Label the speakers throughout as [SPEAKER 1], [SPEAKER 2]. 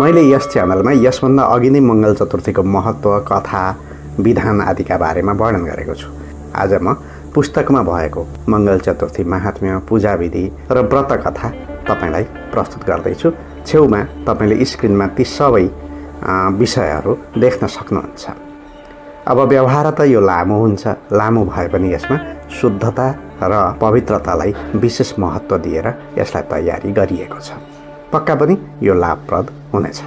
[SPEAKER 1] मैले यस च्यानलमा यसभन्दा अघि नै मङ्गल चतुर्थीको महत्त्व, कथा, विधान आदिका बारेमा वर्णन गरेको छु। आज म पुस्तकमा भएको मङ्गल चतुर्थी महात्म्य, पूजाविधि र व्रत कथा तपाईलाई प्रस्तुत गर्दैछु। छेउमा तपाईले स्क्रिनमा ती सबै विषयहरू देख्न सक्नुहुन्छ। अब व्यवहार त यो लामो हुन्छ, लामो भए पनि यसमा शुद्धता र पवित्रतालाई विशेष महत्त्व दिएर यसलाई तयारी गरिएको छ। पक्का पनि यो लाभप्रद हुनेछ।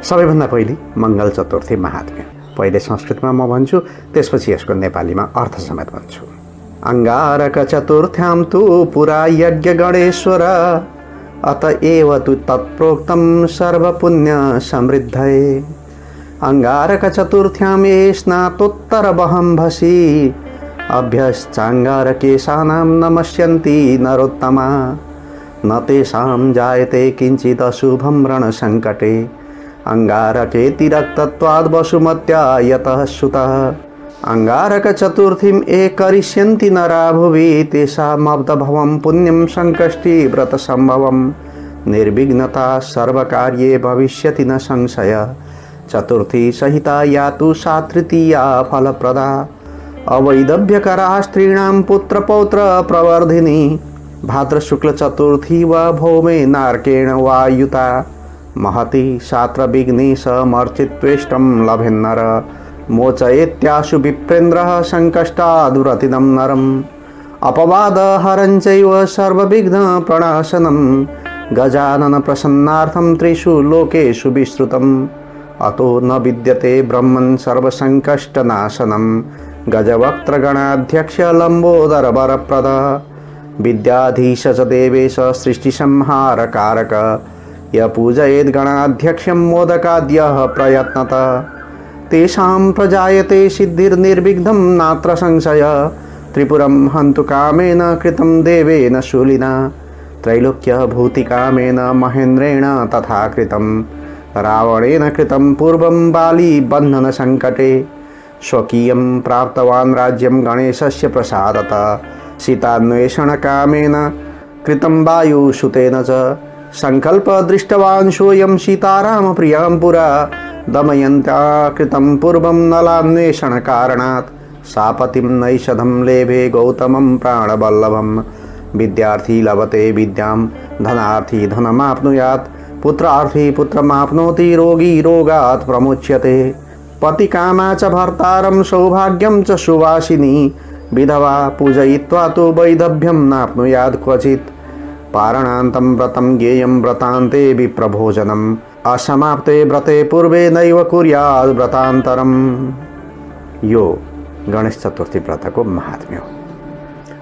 [SPEAKER 1] सबैभन्दा पहिले मङ्गल चतुर्थी महात्म्य। पहिले संस्कृतमा म भन्छु, त्यसपछि यसको नेपालीमा अर्थ समेत भन्छु। अंगारक चतुर्थ्यां तु पुरा यज्ञ गणेश्वर अतएव तु तत्प्रोक्तं सर्वपुण्य समृद्धये। अंगारक चतुर्थ्यां ये स्नातोत्तरवहंभसि अभ्यश्चांगारकेशानां नमस्यन्ति नरोत्तमा न तेषां जायते किंचित् अशुभं रणसंकटे। अंगारकेति रक्तत्वाद् वसुमत्या यतः सुतः अंगारक चतुर्थीं ये करिष्यन्ति नरा भुवि तेषामब्धभवं पुण्यं संकष्टि व्रत संभवं निर्विघ्नता सर्वकार्ये भविष्यति न संशय। चतुर्थी सहिता या तु सा तृतीया फलप्रदा अवैदभ्यकरा स्त्रीणां पुत्रपौत्र प्रवर्धिनी। भाद्रशुक्ल चतुर्थी वा भौमे नारकेण वा युता महति शात्र विघ्ने समर्चित्वेष्टं लभेन्नर मोचयेत्याशु विप्रेन्द्रः संकष्टाद्व्रतिनं नरम् अपवाद हरञ्चैव सर्वविघ्न प्रणाशनं गजानन प्रसन्नार्थं त्रिषु लोकेषु विश्रुतम् अतो न विद्यते ब्रह्मन् सर्वसंकष्टनाशनं गजवक्त्रगणाध्यक्ष लंबोदर वरप्रद विद्याधीश च देवेश सृष्टिसंहारकारक य पूजयेद् गणाध्यक्षं मोदकाद्यः प्रयत्नतः तेषां प्रजायते सिद्धिर्निर्विघ्नं नात्र संशय। त्रिपुरं हन्तु कामेन कृतं देवेन शूलिना त्रैलोक्य भूतिकामेन महेन्द्रेण तथा कृतं रावणेन कृतं पूर्वं बाली बन्धन संकटे। स्वकीयं प्राप्तवान् राज्यं गणेशस्य प्रसादतः सीतान्वेषण कामेन कृतं वायुसुतेन च संकल्प दृष्टवान् सोऽयं सीताराम प्रियां पुरा दमयन्त्या कृतं पूर्वं नलान्वेषण कारणात् सापतिं नैषधं लेभे गौतमं प्राणवल्लभं। विद्यार्थी लभते विद्यां धनार्थी धनमाप्नुयात् पुत्रार्थी पुत्रमाप्नोति रोगी रोगात् प्रमुच्यते। पतिकामा च भर्तारं सौभाग्यं च सुवासिनी विधवा पूजयित्वा तु वैधव्यं नाप्नुयात् क्वचित्। पारणान्तं व्रतं ज्ञेयं व्रतान्ते विप्रभोजनम् असमाप्ते व्रते पूर्वे नैव कुर्यात् व्रतान्तरम्। यो गणेश चतुर्थी व्रतको महात्म्य हो।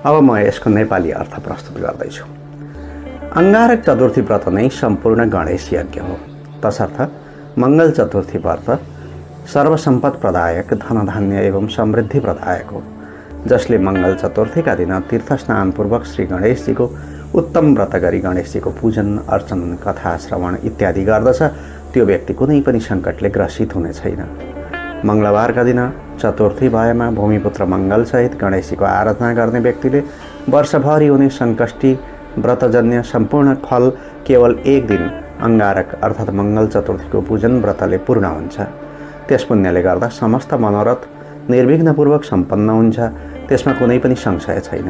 [SPEAKER 1] अब म यसको नेपाली अर्थ प्रस्तुत गर्दैछु। अंगारक चतुर्थी व्रत नै सम्पूर्ण गणेश यज्ञ हो। तसर्थ मङ्गल चतुर्थी व्रत सर्वसम्पद प्रदायक, धनधान्य एवं समृद्धि प्रदायक हो। जसले मङ्गल चतुर्थीका दिन तीर्थस्नानपूर्वक श्री गणेशजीको उत्तम व्रत गरी गणेशजीको पूजन अर्चन, कथा श्रवण इत्यादि गर्दछ, त्यो व्यक्ति कुनै पनि सङ्कटले ग्रसित हुने छैन। मङ्गलबारका दिन चतुर्थी भएमा भूमिपुत्र मङ्गलसहित गणेशजीको आराधना गर्ने व्यक्तिले वर्षभरि हुने सङ्कष्टि व्रतजन्य सम्पूर्ण फल केवल एक दिन अंगारक अर्थात् मङ्गल चतुर्थीको पूजन व्रतले पूर्ण हुन्छ। त्यस पुण्यले गर्दा समस्त मनोरथ निर्विघ्नपूर्वक सम्पन्न हुन्छ, त्यसमा कुनै पनि संशय छैन।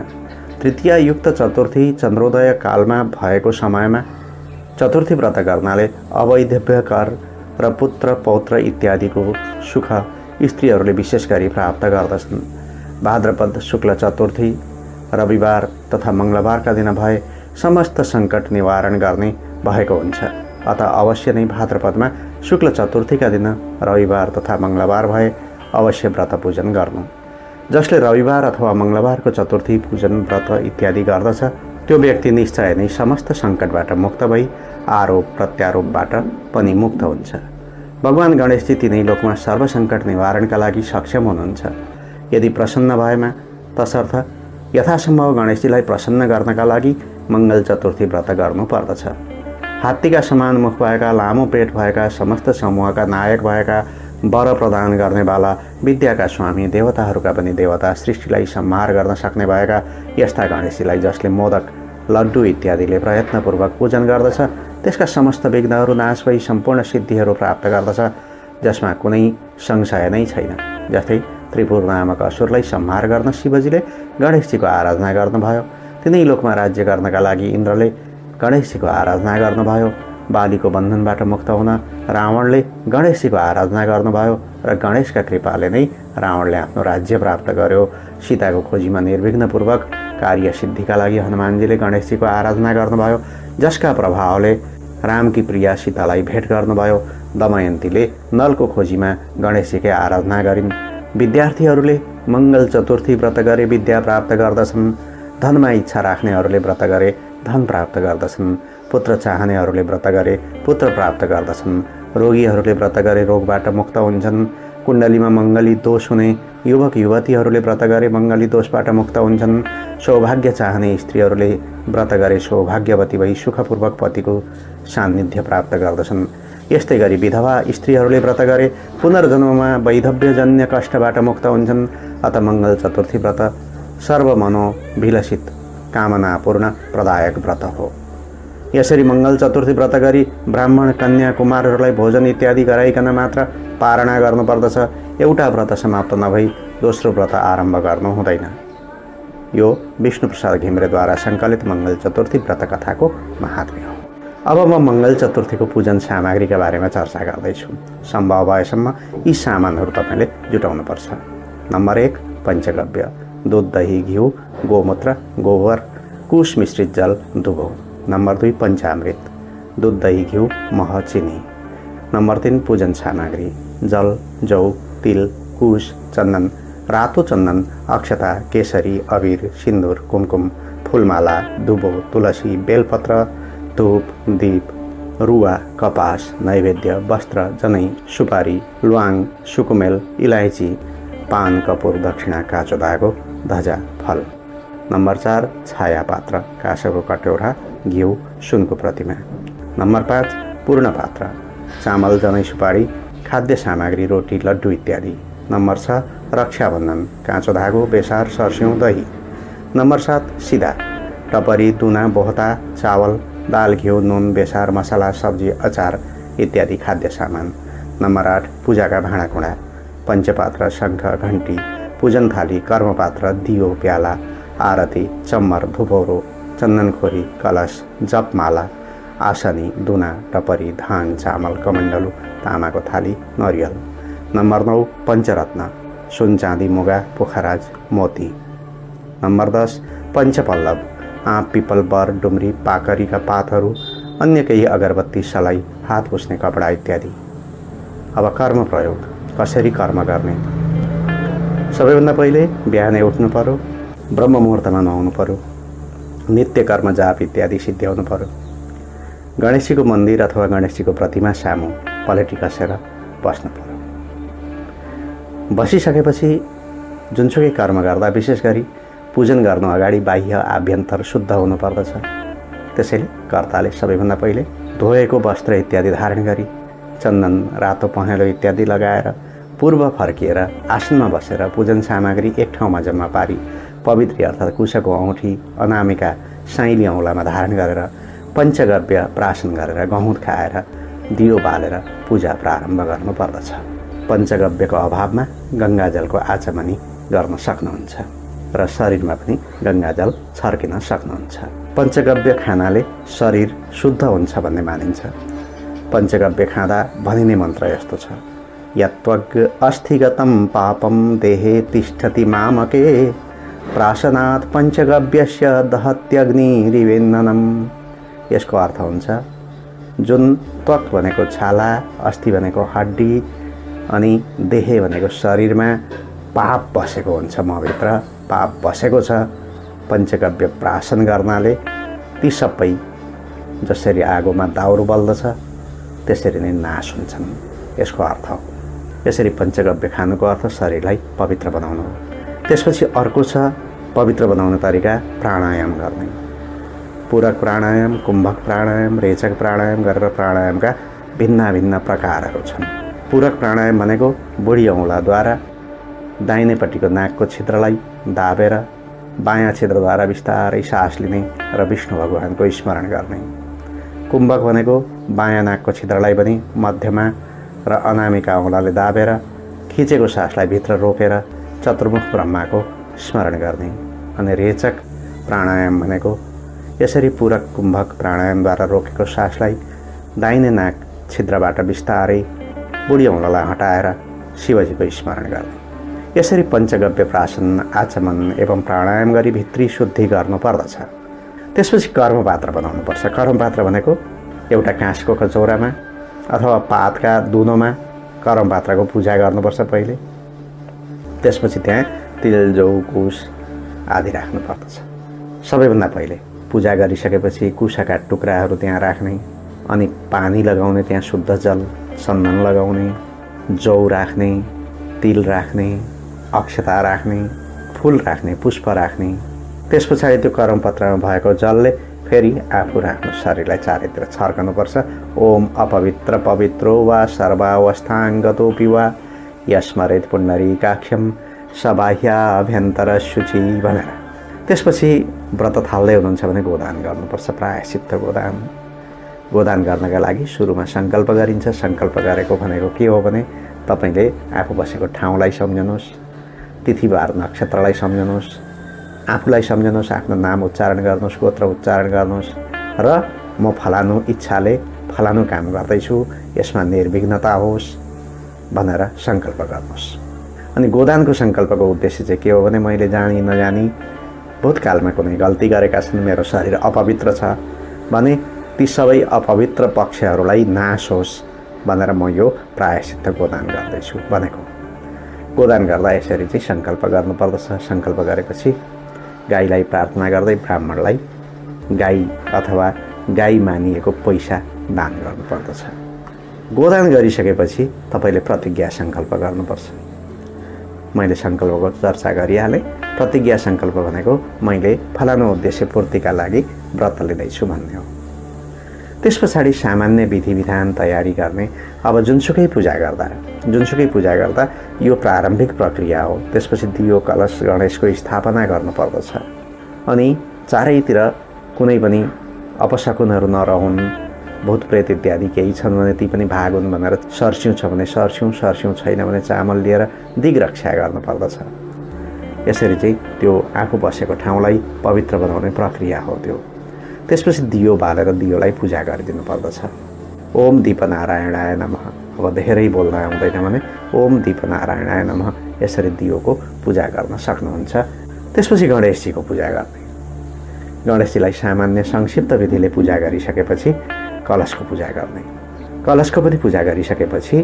[SPEAKER 1] तृतीया युक्त चतुर्थी चन्द्रोदय कालमा भएको समयमा चतुर्थी व्रत गर्नाले अवैधव्यकर र पुत्र पौत्र इत्यादिको सुख स्त्रीहरूले विशेष गरी प्राप्त गर्दछन्। भाद्रपद शुक्ल चतुर्थी रविवार तथा मङ्गलबारका दिन भए समस्त सङ्कट निवारण गर्ने भएको हुन्छ। अतः अवश्य नै भाद्रपदमा शुक्ल चतुर्थीका दिन रविवार तथा मङ्गलबार भए अवश्य व्रत पूजन गर्नु। जसले रविवार अथवा मङ्गलबारको चतुर्थी पूजन व्रत इत्यादि गर्दछ, त्यो व्यक्ति निश्चय नै समस्त सङ्कटबाट मुक्त भई आरोप प्रत्यारोपबाट पनि मुक्त हुन्छ। भगवान गणेशजी तिनै लोकमा सर्वसङ्कट निवारणका लागि सक्षम हुनुहुन्छ। यदि प्रसन्न भएमा तसर्थ यथासम्भव गणेशजीलाई प्रसन्न गर्नका लागि मङ्गल चतुर्थी व्रत गर्नु पर्दछ। हात्तीका समान मुख भएका, लामो पेट भएका, समस्त समूहका नायक भएका, वर प्रदान गर्नेवाला, विद्याका स्वामी, देवताहरूका पनि देवता, सृष्टिलाई संहार गर्न सक्ने भएका यस्ता गणेशजीलाई जसले मोदक, लड्डु इत्यादिले प्रयत्नपूर्वक पूजन गर्दछ, त्यसका समस्त विघ्नहरू नाश भई सम्पूर्ण सिद्धिहरू प्राप्त गर्दछ, जसमा कुनै संशय नै छैन। जस्तै त्रिपुर नामक असुरलाई संहार गर्न शिवजीले गणेशजीको आराधना गर्नुभयो। तिनै लोकमा राज्य गर्नका लागि इन्द्रले गणेशजीको आराधना गर्नुभयो। बालीको बन्धनबाट मुक्त हुन रावणले गणेशजीको आराधना गर्नुभयो र गणेशका कृपाले नै रावणले आफ्नो राज्य प्राप्त गर्यो। सीताको खोजीमा निर्विघ्नपूर्वक कार्य सिद्धिका लागि हनुमानजीले गणेशजीको आराधना गर्नुभयो, जसका प्रभावले रामकी प्रिया सीतालाई भेट गर्नुभयो। दमयन्तीले नलको खोजीमा गणेशजीकै आराधना गरिन्। विद्यार्थीहरूले मङ्गल चतुर्थी व्रत गरे विद्या प्राप्त गर्दछन्। धनमा इच्छा राख्नेहरूले व्रत गरे धन प्राप्त गर्दछन्। पुत्र चाहनेहरूले व्रत गरे पुत्र प्राप्त गर्दछन्। रोगीहरूले व्रत गरे रोगबाट मुक्त हुन्छन्। कुण्डलीमा मङ्गली दोष हुने युवक युवतीहरूले व्रत गरे मङ्गली दोषबाट मुक्त हुन्छन्। सौभाग्य चाहने स्त्रीहरूले व्रत गरे सौभाग्यवती भई सुखपूर्वक पतिको सान्निध्य प्राप्त गर्दछन्। यस्तै गरी विधवा स्त्रीहरूले व्रत गरे पुनर्जन्ममा वैधव्यजन्य कष्टबाट मुक्त हुन्छन्। अत मङ्गल चतुर्थी व्रत सर्वमनोभिलषित कामनापूर्ण प्रदायक व्रत हो। यसरी मङ्गल चतुर्थी व्रत गरी ब्राह्मण कन्या कुमारहरूलाई भोजन इत्यादि गराइकन मात्र पारणा गर्नुपर्दछ। एउटा व्रत समाप्त नभई दोस्रो व्रत आरम्भ गर्नु हुँदैन। यो विष्णुप्रसाद घिमिरेद्वारा सङ्कलित मङ्गल चतुर्थी व्रत कथाको महात्म्य हो। अब म मङ्गल चतुर्थीको पूजन सामग्रीका बारेमा चर्चा गर्दैछु। सम्भव भएसम्म यी सामानहरू तपाईँले जुटाउनुपर्छ। नम्बर 1 पञ्चगव्य, दुध दही घिउ गोमूत्र गोबर कुश मिश्रित जल दुबो। नम्बर 2 पञ्चामृत, दुध दही घिउ मह चिनी। नम्बर 3 पूजन सामग्री जल जौ तिल कुश चन्दन रातो चन्दन अक्षता केसरी अबिर सिन्दुर कुमकुम फुलमाला दुबो तुलसी बेलपत्र धूप दीप रुवा कपास नैवेद्य वस्त्र जनै सुपारी ल्वाङ सुकुमेल इलायची पान कपुर दक्षिणा काँचो धागो धजा फल। नम्बर 4 छाया पात्र काँसको कटौरा घिउ सुनको प्रतिमा। नम्बर 5 पूर्ण पात्र चामल जनै सुपारी खाद्य सामग्री रोटी लड्डु इत्यादि। नम्बर 6 रक्षाबन्धन काँचो धागो बेसार सर्स्यौँ दही। नम्बर 7 सिधा टपरी दुना बोहता चावल दाल घिउ नुन बेसार मसला सब्जी अचार इत्यादि खाद्य सामान। नम्बर 8 पूजाका भाँडाकुँडा पञ्चपात्र शङ्ख घन्टी पूजन थाली कर्मपात्र दियो प्याला आरती चम्मर धुपौरो चन्दनखोरी कलश जपमाला आसनी दुना टपरी धान चामल कमण्डलु तामाको थाली नरियल। नम्बर 9 पञ्चरत्न सुन चाँदी मुगा पोखराज मोती। नम्बर 10 पञ्चपल्लव आँप पिपल बर डुम्री पाकरीका पातहरू अन्य केही अगरबत्ती सलाई हात पुस्ने कपडा इत्यादि। अब कर्म प्रयोग कसरी कर्म गर्ने। सबैभन्दा पहिले बिहानै उठ्नु पर्यो, ब्रह्म मुहुर्तमा नुहाउनु पर्यो, नित्य कर्म जाप इत्यादि सिद्ध्याउनु पर्यो। गणेशजीको मन्दिर अथवा गणेशजीको प्रतिमा सामु पलेटी कसेर बस्नु पर्यो। बसिसकेपछि जुनसुकै कर्म गर्दा विशेष गरी पूजन गर्नु अगाडि बाह्य आभ्यन्तर शुद्ध हुनुपर्दछ। त्यसैले कर्ताले सबैभन्दा पहिले धोएको वस्त्र इत्यादि धारण गरी चन्दन रातो पहेँलो इत्यादि लगाएर पूर्व फर्किएर आसनमा बसेर पूजन सामग्री एक ठाउँमा जम्मा पारी पवित्री अर्थात् कुशको औँठी अनामिका साइली औँलामा धारण गरेर पञ्चगव्य प्राशन गरेर गहुँत खाएर दियो बालेर पूजा प्रारम्भ गर्नुपर्दछ। पञ्चगव्यको अभावमा गङ्गाजलको आचमनी गर्न सक्नुहुन्छ र शरीरमा पनि गङ्गाजल छर्किन सक्नुहुन्छ। पञ्चगव्य खानाले शरीर शुद्ध हुन्छ भन्ने मानिन्छ। पञ्चगव्य खाँदा भनिने मन्त्र यस्तो छ, यत्त्वग् अस्थिगतं पापं देहे तिष्ठति मामके प्राशनात् पञ्चगव्यस्य दहत्यग्निरिवेन्ननम्। यसको अर्थ हुन्छ जुन त्वक भनेको छाला अस्थि भनेको हड्डी अनि देहे भनेको शरीरमा पाप बसेको हुन्छ, मभित्र पाप बसेको छ। पञ्चगव्य प्राशन गर्नाले ती सबै जसरी आगोमा दाउरो बल्दछ त्यसरी नै नाश हुन्छन्, यसको अर्थ हो। यसरी पञ्चगव्य खानुको अर्थ शरीरलाई पवित्र बनाउनु हो। त्यसपछि अर्को छ पवित्र बनाउने तरिका प्राणायाम गर्ने। पूरक प्राणायाम कुम्भक प्राणायाम रेचक प्राणायाम गरेर प्राणायामका भिन्न भिन्न प्रकारहरू छन्। पूरक प्राणायाम भनेको बुढी औँलाद्वारा दाहिनेपट्टिको नाकको छिद्रलाई दाबेर बायाँ छिद्रद्वारा बिस्तारै सास लिने र विष्णु भगवानको स्मरण गर्ने। कुम्भक भनेको बायाँ नाकको छिद्रलाई पनि मध्यमा र अनामिका औँलाले दाबेर खिचेको सासलाई भित्र रोकेर चतुर्मुख ब्रह्माको स्मरण गर्ने। अनि रेचक प्राणायाम भनेको यसरी पूरक कुम्भक प्राणायामद्वारा रोकेको सासलाई दाहिने नाक छिद्रबाट बिस्तारै बुढी औँलालाई हटाएर शिवजीको स्मरण गर्ने। यसरी पञ्चगव्य प्राशन आचमन एवं प्राणायाम गरी भित्री शुद्धि गर्नुपर्दछ। त्यसपछि कर्मपात्र बनाउनुपर्छ। कर्मपात्र भनेको एउटा काँसको कचौरामा अथवा पातका दुनोमा कर्मपात्रको पूजा गर्नुपर्छ पहिले। त्यसपछि त्यहाँ तिल जौ कुश आदि राख्नुपर्दछ। सबैभन्दा पहिले पूजा गरिसकेपछि कुशाका टुक्राहरू त्यहाँ राख्ने, अनि पानी लगाउने, त्यहाँ शुद्ध जल चन्दन लगाउने, जौ राख्ने, तिल राख्ने, अक्षता राख्ने, फूल राख्ने, पुष्प राख्ने। त्यस पछाडि त्यो कर्मपत्रमा भएको जलले फेरि आफू राख्नु शरीरलाई चारैतिर छर्कनुपर्छ। ओम अपवित्र पवित्रो वा सर्वावस्थाङ्गतोऽपि वा यस्मरेत पुण्डरीकाक्षं सबाह्याभ्यन्तर शुचि भनेर। त्यसपछि व्रत थाल्दै हुनुहुन्छ भने गोदान गर्नुपर्छ। प्रायश्चित्त गोदान गर्नका लागि सुरुमा सङ्कल्प गरिन्छ। सङ्कल्प गरेको भनेको के हो भने तपाईँले आफू बसेको ठाउँलाई सम्झनुहोस्, तिथिबार नक्षत्रलाई सम्झनुहोस्, आफूलाई सम्झनुहोस्, आफ्नो नाम उच्चारण गर्नुहोस्, गोत्र उच्चारण गर्नुहोस् र म फलानु इच्छाले फलानु काम गर्दैछु, यसमा निर्विघ्नता होस् भनेर सङ्कल्प गर्नुहोस्। अनि गोदानको सङ्कल्पको उद्देश्य चाहिँ के हो भने मैले जानी नजानी भूतकालमा कुनै गल्ती गरेका छन्, मेरो शरीर अपवित्र छ भने ती सबै अपवित्र पक्षहरूलाई नाश होस् भनेर म यो प्रायश्चित्त गोदान गर्दैछु भनेको। गोदान गर्दा यसरी चाहिँ सङ्कल्प गर्नुपर्दछ। सङ्कल्प गरेपछि गाईलाई प्रार्थना गर्दै ब्राह्मणलाई गाई अथवा गाई मानिएको पैसा दान गर्नुपर्दछ। गोदान गरिसकेपछि तपाईँले प्रतिज्ञा सङ्कल्प गर्नुपर्छ। मैले सङ्कल्पको चर्चा गरिहालेँ। प्रतिज्ञा सङ्कल्प भनेको मैले फलानु उद्देश्य पूर्तिका लागि व्रत लिँदैछु भन्ने हो। त्यस पछाडि सामान्य विधि विधान तयारी गर्ने। अब जुनसुकै पूजा गर्दा यो प्रारम्भिक प्रक्रिया हो। त्यसपछि दियो कलश गणेशको स्थापना गर्नुपर्दछ। अनि चारैतिर कुनै पनि अपशकुनहरू नरहुन्, भूतप्रेत इत्यादि केही छन् भने ती पनि भागुन् भनेर सर्स्यौँ छ भने सर्स्यौँ छैन भने चामल लिएर दिग्रक्षा गर्नुपर्दछ। यसरी चाहिँ त्यो आफू बसेको ठाउँलाई पवित्र बनाउने प्रक्रिया हो त्यो। त्यसपछि दियो बालेर दियोलाई पूजा गरिदिनु पर्दछ। ओम दीपनारायणाय नमः। अब धेरै बोल्न आउँदैन भने ओम दीपनारायणाय नमः यसरी दियोको पूजा गर्न सक्नुहुन्छ। त्यसपछि गणेशजीको पूजा गर्ने। गणेशजीलाई सामान्य संक्षिप्त विधिले पूजा गरिसकेपछि कलशको पूजा गर्ने। कलशको पनि पूजा गरिसकेपछि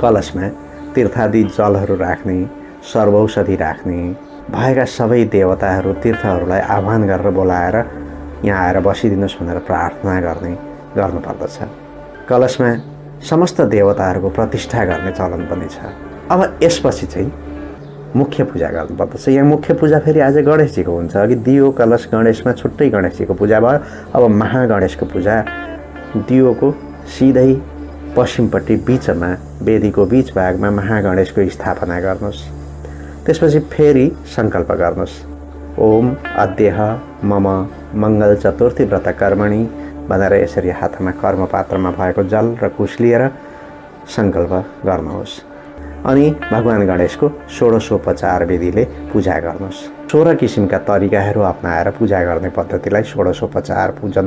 [SPEAKER 1] कलशमा तीर्थादि जलहरू राख्ने, सर्वौषधि राख्ने, भएका सबै देवताहरू तीर्थहरूलाई आह्वान गरेर बोलाएर यहाँ आएर बसिदिनुहोस् भनेर प्रार्थना गर्नुपर्दछ। कलशमा समस्त देवताहरूको प्रतिष्ठा गर्ने चलन पनि छ। अब यसपछि चाहिँ मुख्य पूजा गर्नुपर्दछ। यहाँ मुख्य पूजा फेरि आज गणेशजीको हुन्छ। अघि दियो कलश गणेशमा छुट्टै गणेशजीको पूजा भयो। अब महागणेशको पूजा दियोको सिधै पश्चिमपट्टि बिचमा वेदीको बिच भागमा महागणेशको स्थापना गर्नुहोस्। त्यसपछि फेरि सङ्कल्प गर्नुहोस्। ओम अद्यः मम मङ्गल चतुर्थी व्रत कर्मणि भनेर यसरी हातमा कर्मपात्रमा भएको जल र कुश लिएर सङ्कल्प गर्नुहोस्। अनि भगवान गणेशको षोडशोपचार विधिले पूजा गर्नुहोस्। 16 किसिमका तरिकाहरू अपनाएर पूजा गर्ने पद्धतिलाई षोडशोपचार पूजन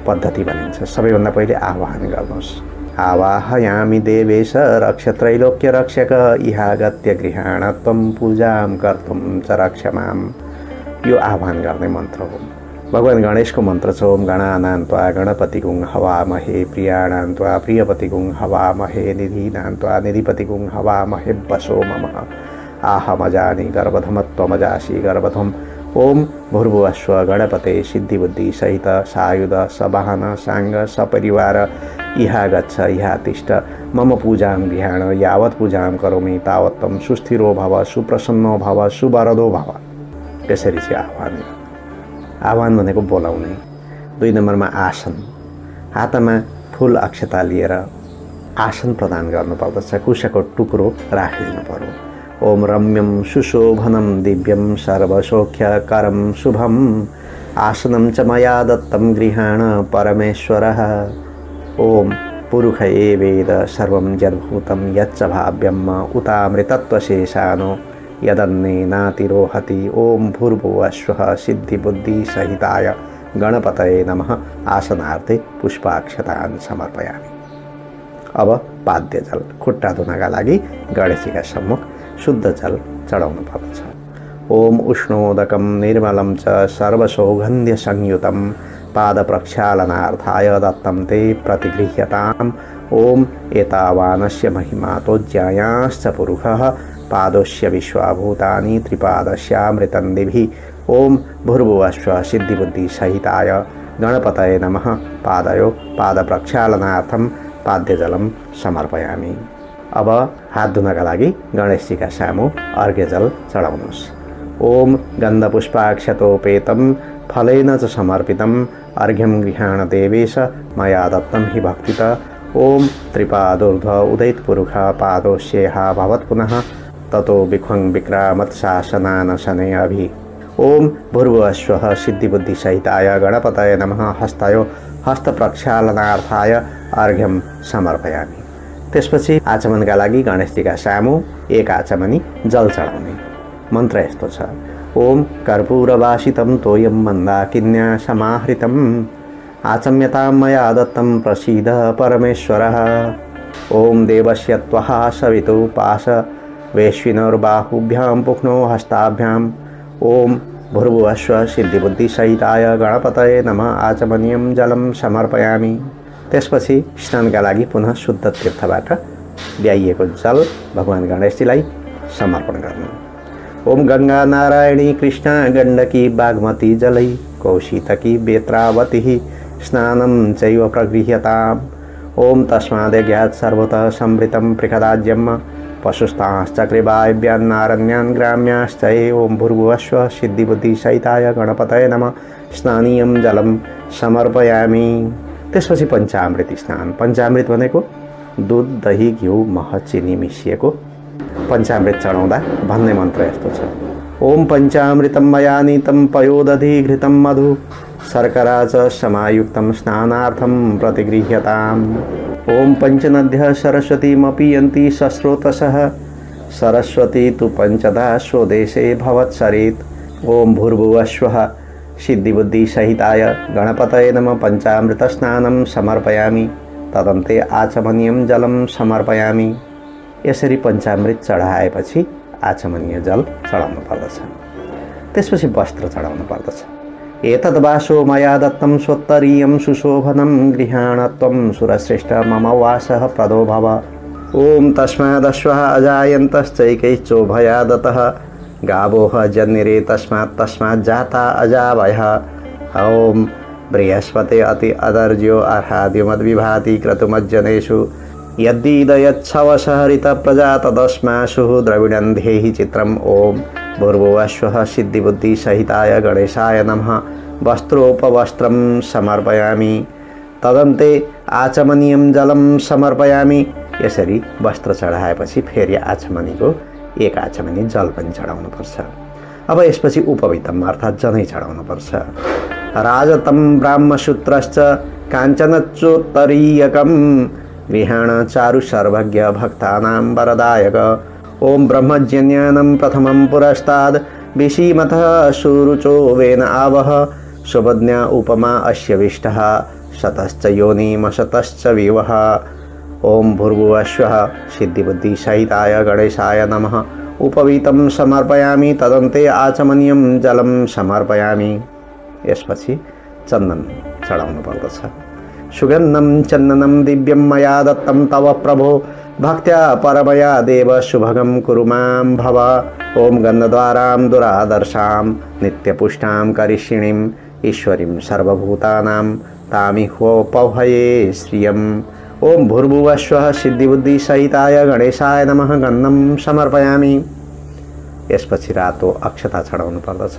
[SPEAKER 1] पद्धति भनिन्छ। सबैभन्दा पहिले आह्वान गर्नुहोस्। आवाहयामि देवेश रक्षत्रैलोक्य रक्षक इहागत्य गृहाण त्वं पूजां कर्तुं च रक्ष माम्। यो आह्वान गर्ने मन्त्र हो। भगवान गणेशको मन्त्र छ ओम गणानान्त्वा गणपतिगुं हवामहे प्रियाणान्त्वा प्रियपतिगुं हवामहे निधीनान्त्वा निधिपतिगुं हवामहे वशो मम आहमजानि गर्भधमत्वमजासि गर्भधम्। ओम भूर्भुवस्व गणपते सिद्धिबुद्धि सहित सायुध सवाहन साङ्ग सपरिवार इहा गच्छ इहा तिष्ठ मम पूजां गृहाण यावत् पूजां करोमि तावत् त्वं सुस्थिरो भव सुप्रसन्नो भव सुवरदो भव। यसरी चाहिँ आह्वान भनेको बोलाउने। 2 नम्बरमा आसन। हातमा फूल अक्षता लिएर आसन प्रदान गर्नुपर्दछ। कुशको टुक्रो राखिदिनु पर्यो। ओम रम्यं सुशोभनं दिव्यं सर्वसौख्यकरं शुभम् आसनं च मया दत्तं गृहाण परमेश्वरः ओम पुरुषये वेद सर्वं यद्भूतं यच्च भाव्यम् उतामृतत्वशेषानो यदन्नेनातिरोहति। ओम भूर्भुवः स्वः सिद्धिबुद्धिसहिताय गणपतये नमः। आसनार्थे पुष्पाक्षतान् समर्पयामि। अब पाद्य जल खुट्टा धुनका लागि गणेशजीका सम्मुख शुद्ध जल चढाउनु पर्दछ। ओम उष्णोदकं निर्मलं च सर्वसौगन्ध्य संयुतं पाद प्रक्षालनार्थाय दत्तं ते प्रतिगृह्यताम्। ओम एतावानस्य महिमा तोज्यायाश्च पुरुषः पादोस्य विश्वभूतानि त्रिपादस्यामृतं दिभिः। ओम भूर्भुवः स्वः सिद्धिबुद्धिसहिताय गणपतये नमः। पादयो पाद प्रक्षालनार्थं पाद्यजलं समर्पयामि। अब हात धुनका लागि गणेशजीका सामु अर्घ्य जल चढाउनुहोस्। ओम गन्धपुष्पाक्षतोपेतं फलेन च समर्पितं अर्घ्यं गृहाण देवेश मया दत्तं हि भक्तिता। ओम त्रिपादोर्ध्व उदितपुरुष पादोस्येहा भवत् पुनः ततो विख्वं विक्रामत् शासनान शनै अभि। ओम भूर्भुवः स्वः सिद्धिबुद्धिसहिताय गणपतये नमः। हस्तयो हस्तप्रक्षालनार्थाय अर्घ्यं समर्पयामि। त्यसपछि आचमनका लागि गणेशजीका सामु एक आचमनी जल चढाउने। मन्त्र यस्तो छ। ओम कर्पूरवासितं तोयं मन्दाकिन्या समाहृतम् आचम्यतां मया दत्तं प्रसीद परमेश्वरः। ओम देवस्य त्वः सवितुपाश वैश्विनोर्बाहुभ्यां पुक्नो हस्ताभ्याम्। ओम भूर्भुवः स्वः सिद्धिबुद्धिसहिताय गणपतये नमः। आचमनीयं जलं समर्पयामि। त्यसपछि स्नानका लागि पुनः शुद्ध तीर्थबाट ल्याइएको जल भगवान गणेशजीलाई समर्पण गर्नु। ओम गंगा नारायणी कृष्णा गण्डकी बागमती जलै कौशितकी बेत्रावती स्नानं चैव प्रगृह्यताम्। ओम तस्मादेज्ञात् सर्वतः संवृतं पृखदाज्यम् पशुस्तांश्चक्रे वायव्यान्नारण्यान् ग्राम्याश्च। ओम भूर्भुवः स्वः सिद्धिबुद्धिसहिताय गणपतये नमः। स्नानीयं जलं समर्पयामि। त्यसपछि पञ्चामृत स्नान। पञ्चामृत भनेको दुध दही घिउ मह चिनी मिसिएको पञ्चामृत चढाउँदा भन्ने मन्त्र यस्तो छ। ओम पञ्चामृतं मया नीतं पयोदधि घृतं मधु शर्करा च समायुक्तं स्नानार्थं प्रतिगृह्यताम्। ओम पञ्चनद्यः सरस्वतीमपि यन्ति सस्रोतसः सरस्वती तु पञ्चधा स्वदेशे भवत्सरेत्। ओम भूर्भुवः स्वः सिद्धिबुद्धिसहिताय गणपतये नमः। पञ्चामृत स्नानं समर्पयामि। तदन्ते आचमनीयं जलं समर्पयामि। यसरी पञ्चामृत चढाएपछि आचमनीय जल चढाउनु पर्दछ। त्यसपछि वस्त्र चढाउनु पर्दछ। एतद् वासो मया दत्तं स्वोत्तरीयं सुशोभनं गृहाण त्वं सुरश्रेष्ठ मम वासः प्रदो भव। ओम तस्मादश्वः अजायन्तश्चैकैश्चोभया दतः गावोह जन्निरे तस्मात् जाता अजावयः। ओम बृहस्पते अति अदर्ज्यो अर्हाद्युमद्विभाति क्रतुमज्जनेषु यद्दीदयच्छवसहरित प्रजा तदस्मासु द्रविडं धेहि चित्रम्। ओम भूर्भुवः स्वः सिद्धिबुद्धिसहिताय गणेशाय नमः। वस्त्रोपवस्त्रं समर्पयामि। तदन्ते आचमनीयं जलं समर्पयामि। यसरी वस्त्र चढाएपछि फेरि आचमनीको एक आचमनी जल पनि चढाउनुपर्छ। अब यसपछि उपवीतम अर्थात् जनै चढाउनुपर्छ। राजतं ब्राह्मसूत्रश्च काञ्चनच्चोत्तरीयकं विहाण चारु सर्वज्ञ भक्तानां वरदायक। ओम ब्रह्मज्ञानं प्रथमं पुरस्ताद् विशीमतः सुरुचो वेन आवह सुभज्ञा उपमा अस्य विष्टः शतश्च योनिमशतश्च विवह। ओम भूर्भुवः स्वः सिद्धिबुद्धिसहिताय गणेशाय नमः। उपवीतं समर्पयामि। तदन्ते आचमनीयं जलं समर्पयामि। यसपछि चन्दन चढाउनु पर्दछ। सुगन्धं चन्दनं दिव्यं मया दत्तं तव प्रभो भक्त्या परमया देव शुभगं कुरु मां भव। ओम गन्धद्वारां दुरादर्शां नित्यपुष्टां करिष्यिणीं ईश्वरीं सर्वभूतानां तामिह्वोपभये श्रियम्। ओम भूर्भुवः स्वः सिद्धिबुद्धिसहिताय गणेशाय नमः। गन्धं समर्पयामि। यसपछि रातो अक्षता चढाउनु पर्दछ।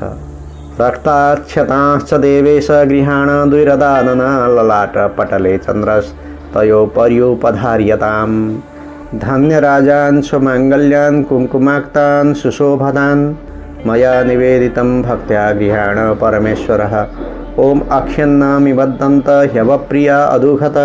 [SPEAKER 1] रक्ताक्षतांश्च देवेश गृहाण द्विरदानन ललाट पटले चन्द्रस्तयो पर्युपधार्यताम्। धन्यराजान् सुमाङ्गल्यान् कुङ्कुमाक्तान् सुशोभदान् मया निवेदितं भक्त्या गृहाण परमेश्वरः। ओम अक्षन्नामिबद्धन्त ह्यवप्रिया अदुघत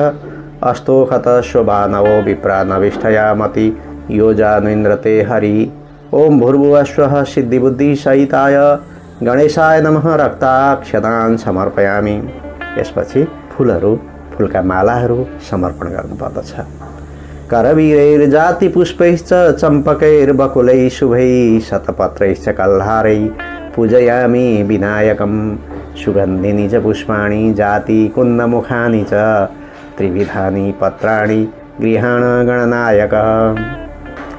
[SPEAKER 1] अस्तोखत शोभानवो विप्रानविष्ठयामति योजानुन्द्रते हरि। ओम भूर्भुवस्वः सिद्धिबुद्धिसहिताय गणेशाय नमः रक्ताक्षतान् समर्पयामि। यसपछि फुलका मालाहरू समर्पण गर्नुपर्दछ। करवीरैर्जाति पुष्पैश्च चम्पकैर्बकुलै शुभै शतपत्रैश्च कल्हारै पूजयामि विनायकं। सुगन्धिनी च पुष्पाणि जाति कुन्दमुखानि च त्रिविधानि पत्राणि गृहाण गणनायकः।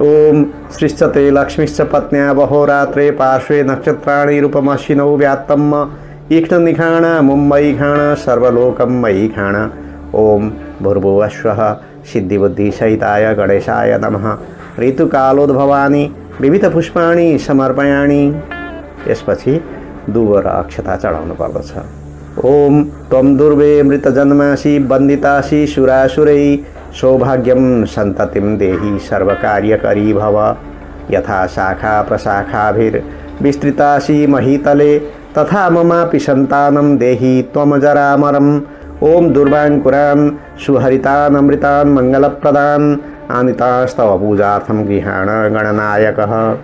[SPEAKER 1] ओम सृष्टते लक्ष्मीश्च पत्न्या वहोरात्रे पार्श्वे नक्षत्राणि रूपमश्विनौ व्यात्तम् इक्ष्णनिखाण मुम्बैखाण सर्वलोकं मयि खाण। ओम भूर्भुवस्वः सिद्धिबुद्धिसहिताय गणेशाय नमः ऋतुकालोद्भवानि विविधपुष्पाणि समर्पयामि। यसपछि दुबो र अक्षता चढाउनु पर्दछ। ओम त्वं दुर्वे मृतजन्मासि वन्दितासि सुरासुरै सौभाग्यं सन्ततिं देहि सर्वकार्यकरी भव। यथा शाखा प्रशाखाभिर्विस्तृतासि महीतले तथा ममापि सन्तानं देहि त्वमजरामरम्। ओम दुर्वाङ्कुरान् सुहरितान् अमृतान् मङ्गलप्रदान् आनीतास्तव पूजार्थं गृहाण गणनायकः।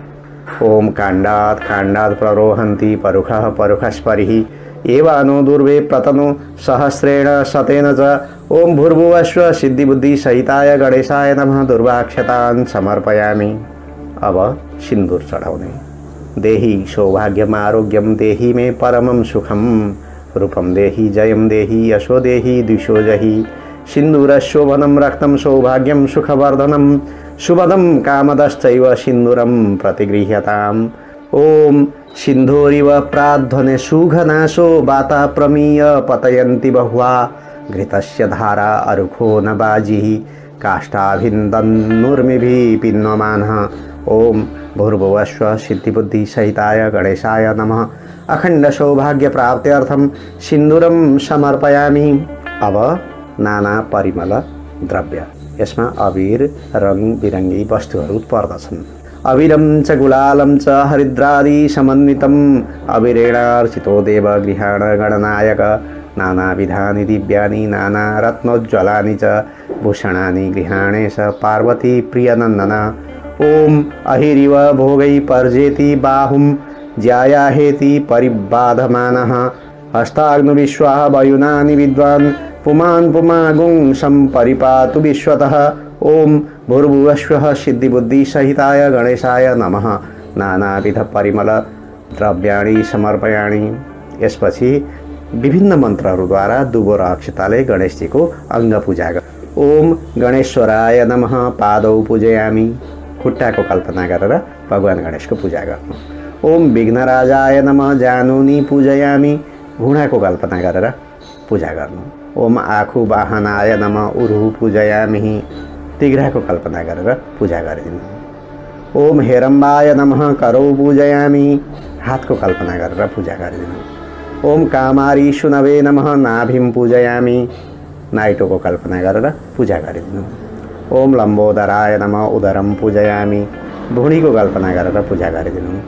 [SPEAKER 1] ओम काण्डात् प्ररोहन्ति परुखः परुखस्परिः एवानो दुर्वे प्रतनु सहस्रेण शतेन च। ओम भूर्भुवस्व सिद्धिबुद्धिसहिताय गणेशाय नमः दुर्वाक्षतान् समर्पयामि। अब सिन्दूर चढाउने। देहि सौभाग्यम आरोग्यम देहि मे परमं सुखम रूपम देहि जयम देहि यशो देहि द्विषो जहि। सिन्दूरशोभनं रक्तं सौभाग्यं सुखवर्धनं शुभदं कामदश्चैव सिन्दूरं प्रतिगृह्यताम्। ओम सिन्धूरिव प्राध्वने सुघनाशो वाता प्रमीय पतयन्ति बहुवा घृतस्य धारा अरुखो न बाजिः काष्ठाभिन्दन्नुर्मिभिः पिन्वमानः। ओम भूर्भुवस्व सिद्धिबुद्धिसहिताय गणेशाय नमः अखण्ड सौभाग्य प्राप्त्यर्थं सिन्दूरं समर्पयामि। अब नाना परिमल द्रव्य। यसमा अबीर रंग बिरंगी वस्तुहरू पर्दछन्। अबीरं च गुलालं च हरिद्रादि समन्वितम् अबीरेणार्चितो देव गृहाण गणनायक। नानाविधानि दिव्यानि नाना रत्नोज्ज्वलानि च भूषणानि गृहाणेश पार्वती प्रियनन्दन। ओम अहिरिव भोगै पर्जेति बाहुं ज्यायाहेति परिबाधमानः हस्ताग्निविश्वाः वयुनानि विद्वान् पुमान् पुमागुं सम्परिपातु विश्वतः। ओम भूर्भुवस्वः सिद्धिबुद्धिसहिताय गणेशाय नमः नानाविध परिमल द्रव्याणि समर्पयामि। यसपछि विभिन्न मन्त्रहरूद्वारा दुबो र अक्षताले गणेशजीको अङ्ग पूजा गर। ओम गणेश्वराय नमः पादौ पूजयामि। खुट्टाको कल्पना गरेर भगवान गणेशको पूजा गर्नु। ओम विघ्नराजाय नमः जानुनी पूजयामि। घुँडाको कल्पना गरेर पूजा गर्नु। ओम आखु वाहनाय नमः उरुहु पूजयामि। तिघ्राको कल्पना गरेर पूजा गरिदिनु। ओम हेरम्बाय नमः करौ पूजयामि। हातको कल्पना गरेर पूजा गरिदिनु। ओम कामारी सुनवे नमः नाभिं पूजयामि। नाइटोको कल्पना गरेर पूजा गरिदिनु। ओम लम्बोदराय नमः उदरं पूजयामि। भुँडीको कल्पना गरेर पूजा गरिदिनु।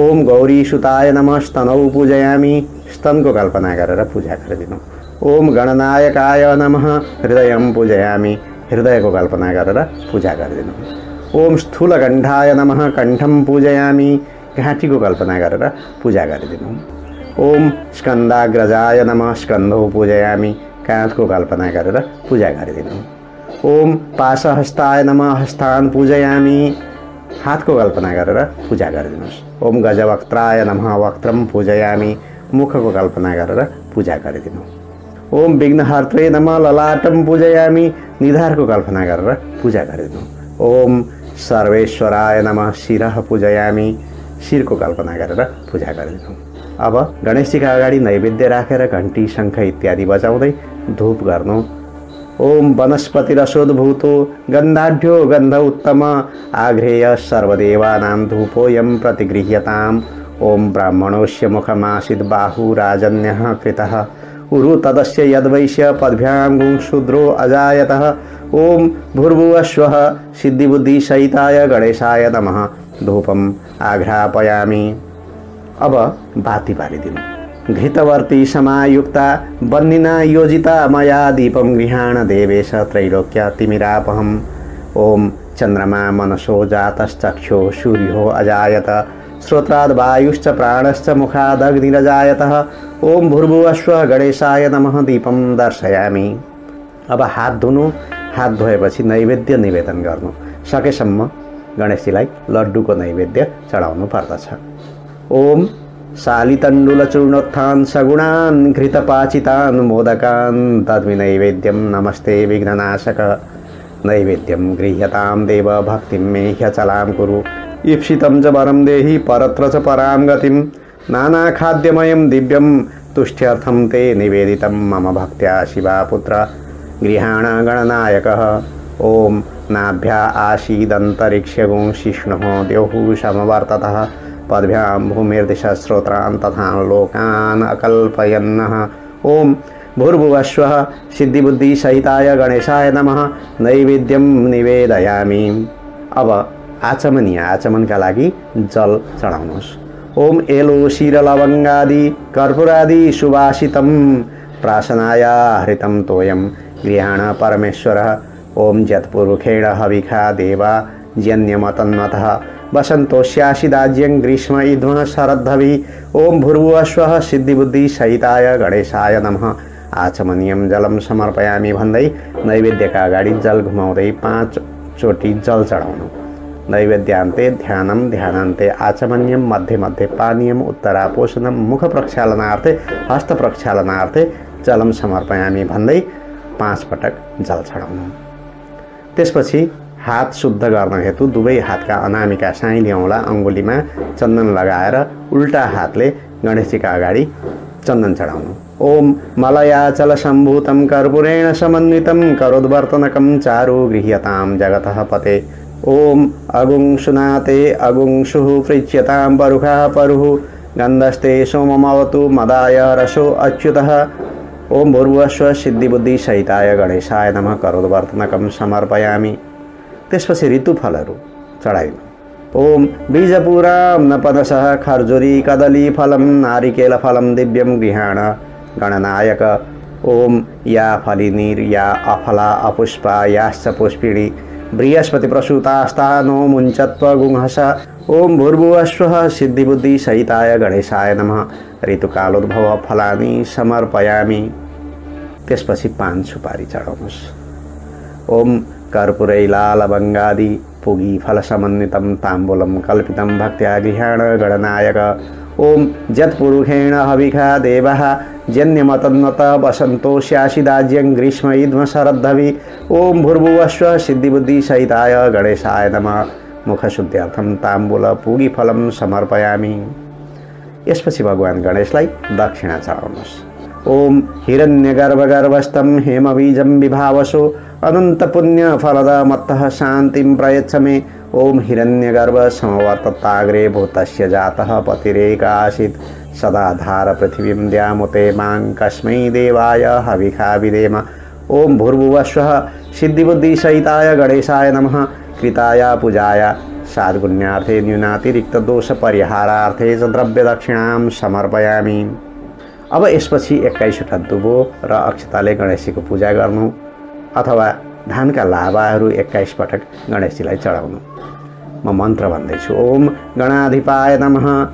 [SPEAKER 1] ओम गौरीसुताय नमः स्तनौ पूजयामि। स्तनको कल्पना गरेर पूजा गरिदिनु। ओम गणनायकाय नमः हृदयं पूजयामि। हृदयको कल्पना गरेर पूजा गरिदिनु। ओम स्थूलकण्ठाय नमः कण्ठं पूजयामि। घाँटीको कल्पना गरेर पूजा गरिदिनु। ओम स्कन्दाग्रजाय नमः स्कन्धौ पूजयामि। काँधको कल्पना गरेर पूजा गरिदिनु। ओम पाशहस्ताय नमः हस्तान् पूजयामि। हातको कल्पना गरेर पूजा गरिदिनुहोस्। ओम गजवक्त्राय नमः वक्त्रं पूजयामि। मुखको कल्पना गरेर पूजा गरिदिनु। ओम विघ्नहर्त्रे नमः ललाटं पूजयामि। निधारको कल्पना गरेर पूजा गरिदिनु। ओम सर्वेश्वराय नमः शिरः पूजयामि। शिरको कल्पना गरेर पूजा गरिदिनु। अब गणेशजीका अगाडि नैवेद्य राखेर घण्टी शङ्ख इत्यादि बजाउँदै धूप गर्नु। ओम वनस्पतिरसोद्भूतो गन्धाढ्यो गन्ध उत्तम आघ्रेय सर्वदेवानां धूपोऽयं प्रतिगृह्यताम्। ओम ब्राह्मणोऽस्य मुखमासीत् बाहु राजन्यः कृतः उरु तदस्य यद्वैश्य पद्भ्यां गुं शूद्रो अजायतः। ओम भूर्भुवस्वः सिद्धिबुद्धिसहिताय गणेशाय नमः धूपम् आघ्रापयामि। अब बाती बालिदिनु। घृतवर्ती समायुक्ता बन्निना योजिता मया दीपं गृहाण देवेश त्रैलोक्य तिमिरापहम्। ओम चंद्रमा मनसो जातश्चक्षो सूर्यो अजायत श्रोत्राद् वायुश्च प्राणश्च मुखादग्निरजायतः। ओम भूर्भुवस्वः गणेशाय नमः दीपं दर्शयामि। अब हात धुनु, हात धोएपछि नैवेद्य निवेदन गर्नु। सकेसम्म गणेशजीलाई लड्डुको नैवेद्य चढाउनु पर्दछ। ओम शालितण्डुलचूर्णोत्थान सगुणान् घृतपाचितान् मोदकान् तद्मि नैवेद्यं नमस्ते विघ्ननाशक। नैवेद्यं गृह्यतां देव भक्तिं मे ह्यचलां कुरु। ईप्सितं च वरं देहि परत्र च परां गतिं। नानाखाद्यमयं दिव्यं तुष्ट्यर्थं ते निवेदितं मम भक्त्या शिवापुत्र गृहाण गणनायकः। ओम नाभ्या आसीदन्तरिक्षगुंशिष्णुः द्यौः समवर्ततः पद्भ्यां भूमिर्दिशः श्रोत्रान् तथा लोकान् अकल्पयन्नः। ओम भूर्भुवस्वः सिद्धिबुद्धिसहिताय गणेशाय नमः नैवेद्यं निवेदयामि। अब आचमनका लागि जल चढाउनुहोस्। ओम एलो शिर लवङ्गादि कर्पूरादि सुवासितं प्राशनाय हृतं तोयं गृहाण परमेश्वरः। ओम जत्पुरुखेण हविखा देवा जन्यमतन्मतः वसन्तोष्यासिदाज्यं ग्रीष्म इध्मः शरद्धवि। ओम भूर्भुवस्वः सिद्धिबुद्धिसहिताय गणेशाय नमः आचमनीयं जलम समर्पयामि भन्दै नैवेद्यका अगाडि जल घुमाउँदै 5 चोटि जल चढाउनु। नैवेद्यान्ते ध्यानं ध्यानान्ते आचमनीयं मध्ये मध्ये पानीयम् उत्तरापोषणं मुख प्रक्षालनार्थे हस्त प्रक्षालनार्थे जलम समर्पयामि भन्दै 5 पटक जल चढाउनु। त्यसपछि हात शुद्ध गर्न हेतु दुवै हातका अनामिका साइली औँला अङ्गुलीमा चन्दन लगाएर उल्टा हातले गणेशजीका अगाडि चन्दन चढाउनु। ओम मलयाचल सम्भूतं कर्पूरेण समन्वितं करोद्वर्तनकं चारु गृह्यतां जगतः पते। ओम अगुंशुनाते अगुंशुः पृच्यतां परुखः परुः गन्धस्ते सोममवतु मदाय रसो अच्युतः। ओम भूर्भुवस्वः सिद्धिबुद्धिसहिताय गणेशाय नमः करोद्वर्तनकं समर्पयामि। त्यसपछि ऋतुफलहरू चढाइनु। ओम बीजपुरां नपदसः खर्जुरी कदली फलं नारिकेलफलं दिव्यं गृहाण गणनायक। ओम या फलिनीर्या अफला अपुष्पा याश्च पुष्पिणी बृहस्पति प्रसूतास्ता नो मुञ्चत्व गुंहस। ओम भूर्भुवस्वः सिद्धिबुद्धिसहिताय गणेशाय नमः ऋतुकालोद्भव फलानि समर्पयामि। त्यसपछि 5 सुपारी चढाउनुहोस्। ओम कर्पूरैलालवङ्गादि पुगी फलसमन्वितं ताम्बूलं कल्पितं भक्त्या गृहाण गणनायक। ओम जत्पुरुखेण हविखा देवः जन्यमतन्वत वसन्तोष्यासिदाज्यं ग्रीष्म इध्म शरद्धवि। ओम भूर्भुवस्वः सिद्धिबुद्धिसहिताय गणेशाय नमः मुखशुद्ध्यर्थं ताम्बूल पुगीफलं समर्पयामि। यसपछि भगवान गणेशलाई दक्षिणा चढाउनुहोस्। ओम हिरण्यगर्भगर्भस्थं हेमबीजं विभावसो अनन्तपुण्यफलद मत्तः शान्तिं प्रयच्छ मे। ओम हिरण्यगर्भ समवर्तताग्रे भूतस्य जातः पतिरेकासीत् सदा धार पृथिवीं द्यामुते मां कस्मै देवाय हविखा विधेम। ओम भूर्भुवस्वः सिद्धिबुद्धिसहिताय गणेशाय नमः कृताय पूजाय साद्गुण्यार्थे न्यूनातिरिक्तदोषपरिहारार्थे च द्रव्यदक्षिणां समर्पयामि। अब यसपछि 21 वटा दुबो र अक्षताले गणेशजीको पूजा गर्नु अथवा धानका लाभाहरू 21 पटक गणेशजीलाई चढाउनु। म मन्त्र भन्दैछु। ओम गणाधिपाय नमः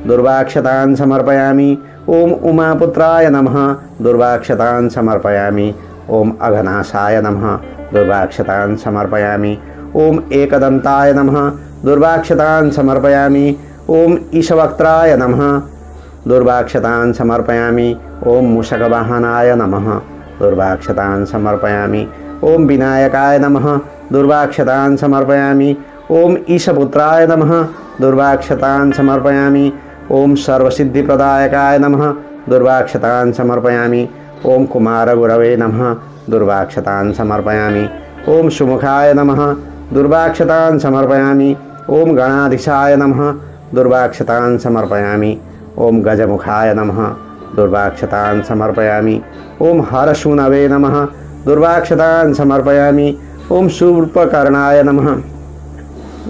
[SPEAKER 1] दुर्वाक्षतान् समर्पयामि। ओम उमापुत्राय नमः दुर्वाक्षतान् समर्पयामि। ओम अघनाशाय नमः दुर्वाक्षतान् समर्पयामि। ओम एकदन्ताय नमः दुर्वाक्षतान् समर्पयामि। ओम ईशवक्त्राय नमः दुर्वाक्षतान् समर्पयामि। ओम मूषकवाहनाय नमः दुर्वाक्षतान् समर्पयामि। ओम विनायकाय नमः दुर्वाक्षतान् समर्पयामि। ओम ईशपुत्राय नमः दुर्वाक्षतान् समर्पयामि। ओम सर्वसिद्धिप्रदायकाय नमः दुर्वाक्षतान् समर्पयामि। ओम कुमारगुरवे नमः दुर्वाक्षतान् समर्पयामि। ओम सुमुखाय नमः दुर्वाक्षतान् समर्पयामि। ओम गणाधीशाय नमः दुर्वाक्षतान् समर्पयामि। ओम गजमुखाय नमः दुर्वाक्षतान् समर्पयामि। ओम हरशूनवे नमः दुर्वाक्षतान् समर्पयामि। ओम शूर्पकर्णाय नमः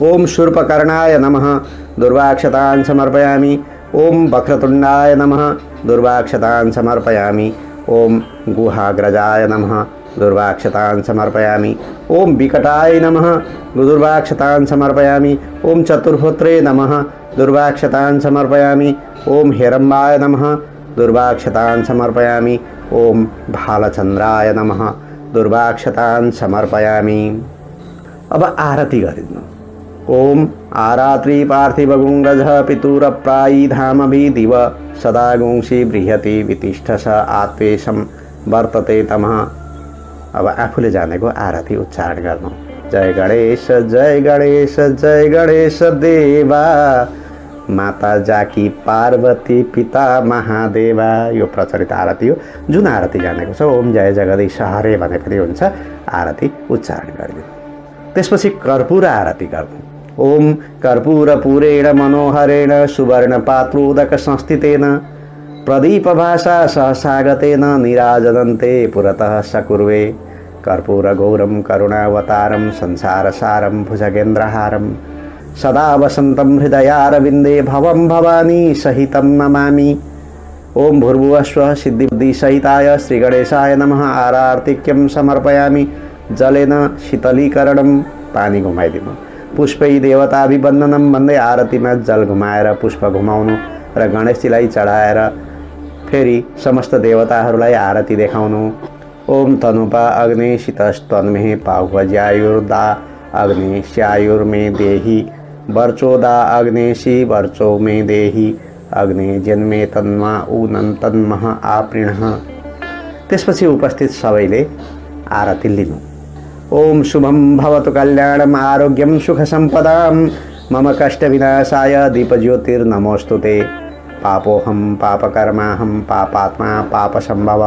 [SPEAKER 1] ओम शूर्पकर्णाय नमः दुर्वाक्षतान् समर्पयामि। ओम वक्रतुण्डाय नमः दुर्वाक्षतान् समर्पयामि। ओम गुहाग्रजाय नमः दुर्वाक्षतान् समर्पयामि। ओम विकटाय नमः दुर्वाक्षतान् समर्पयामि। ओम चतुर्होत्रे नमः दुर्वाक्षतान् समर्पयामि। ओम हेरम्बाय नमः दुर्वाक्षतान् समर्पयामि। ओम भालचन्द्राय नमः दुर्वाक्षतान् समर्पयामि। अब आरती गरिदिनु। ओम आरात्रि पार्थिवगुङ्गज पितुरप्रायी धामभिदिव सदा गुंसी बृहति वितिष्ठस आत्वेशं वर्तते तमः। अब आफूले जानेको आरती उच्चारण गर्नु। जय गणेश जय गणेश जय गणेश देवा माता जाकी पार्वती पिता महादेवा। यो प्रचलित आरती हो। जुन आरती जानेको छ ओम जय जगदीश हरे भने पनि हुन्छ। आरती उच्चारण गरिदिनु। त्यसपछि कर्पूर आरती गर्नु। ओम कर्पूरपूरेण मनोहरेण सुवर्णपात्रोदक संस्थितेन प्रदीपभाषा सहसागतेन निराजनन्ते पुरतः सकुर्वे। कर्पूरगौरं करुणावतारं संसारसारं भुजगेन्द्रहारं सदा वसन्तं हृदयारविन्दे भवं भवानी सहितं नमामि। ओम भूर्भुवस्वः सिद्धिबुद्धिसहिताय श्रीगणेशाय नमः आरार्तिक्यं समर्पयामि। जलेन शीतलीकरणं पानी घुमाइदिनु। पुष्पै देवताभिवन्दनं भन्दै आरतीमा जल घुमाएर पुष्प घुमाउनु र गणेशजीलाई चढाएर फेरि समस्त देवताहरूलाई आरती देखाउनु। ओम तनुपा अग्नि शीतस्तन्मे पाहुज्यायुर्दा अग्नि स्यायुर्मे देहि वर्चोदा अग्नेशी वर्चो मे देहि अग्नि जन्मे तन्मा उनन्तन्मः आपृणः। त्यसपछि उपस्थित सबैले आरती लिनु। ओम शुभं भवतु कल्याणम् आरोग्यं सुखसम्पदां मम कष्टविनाशाय दीपज्योतिर्नमोऽस्तुते। पापोऽहं पापकर्माहं पापात्मा पापसम्भव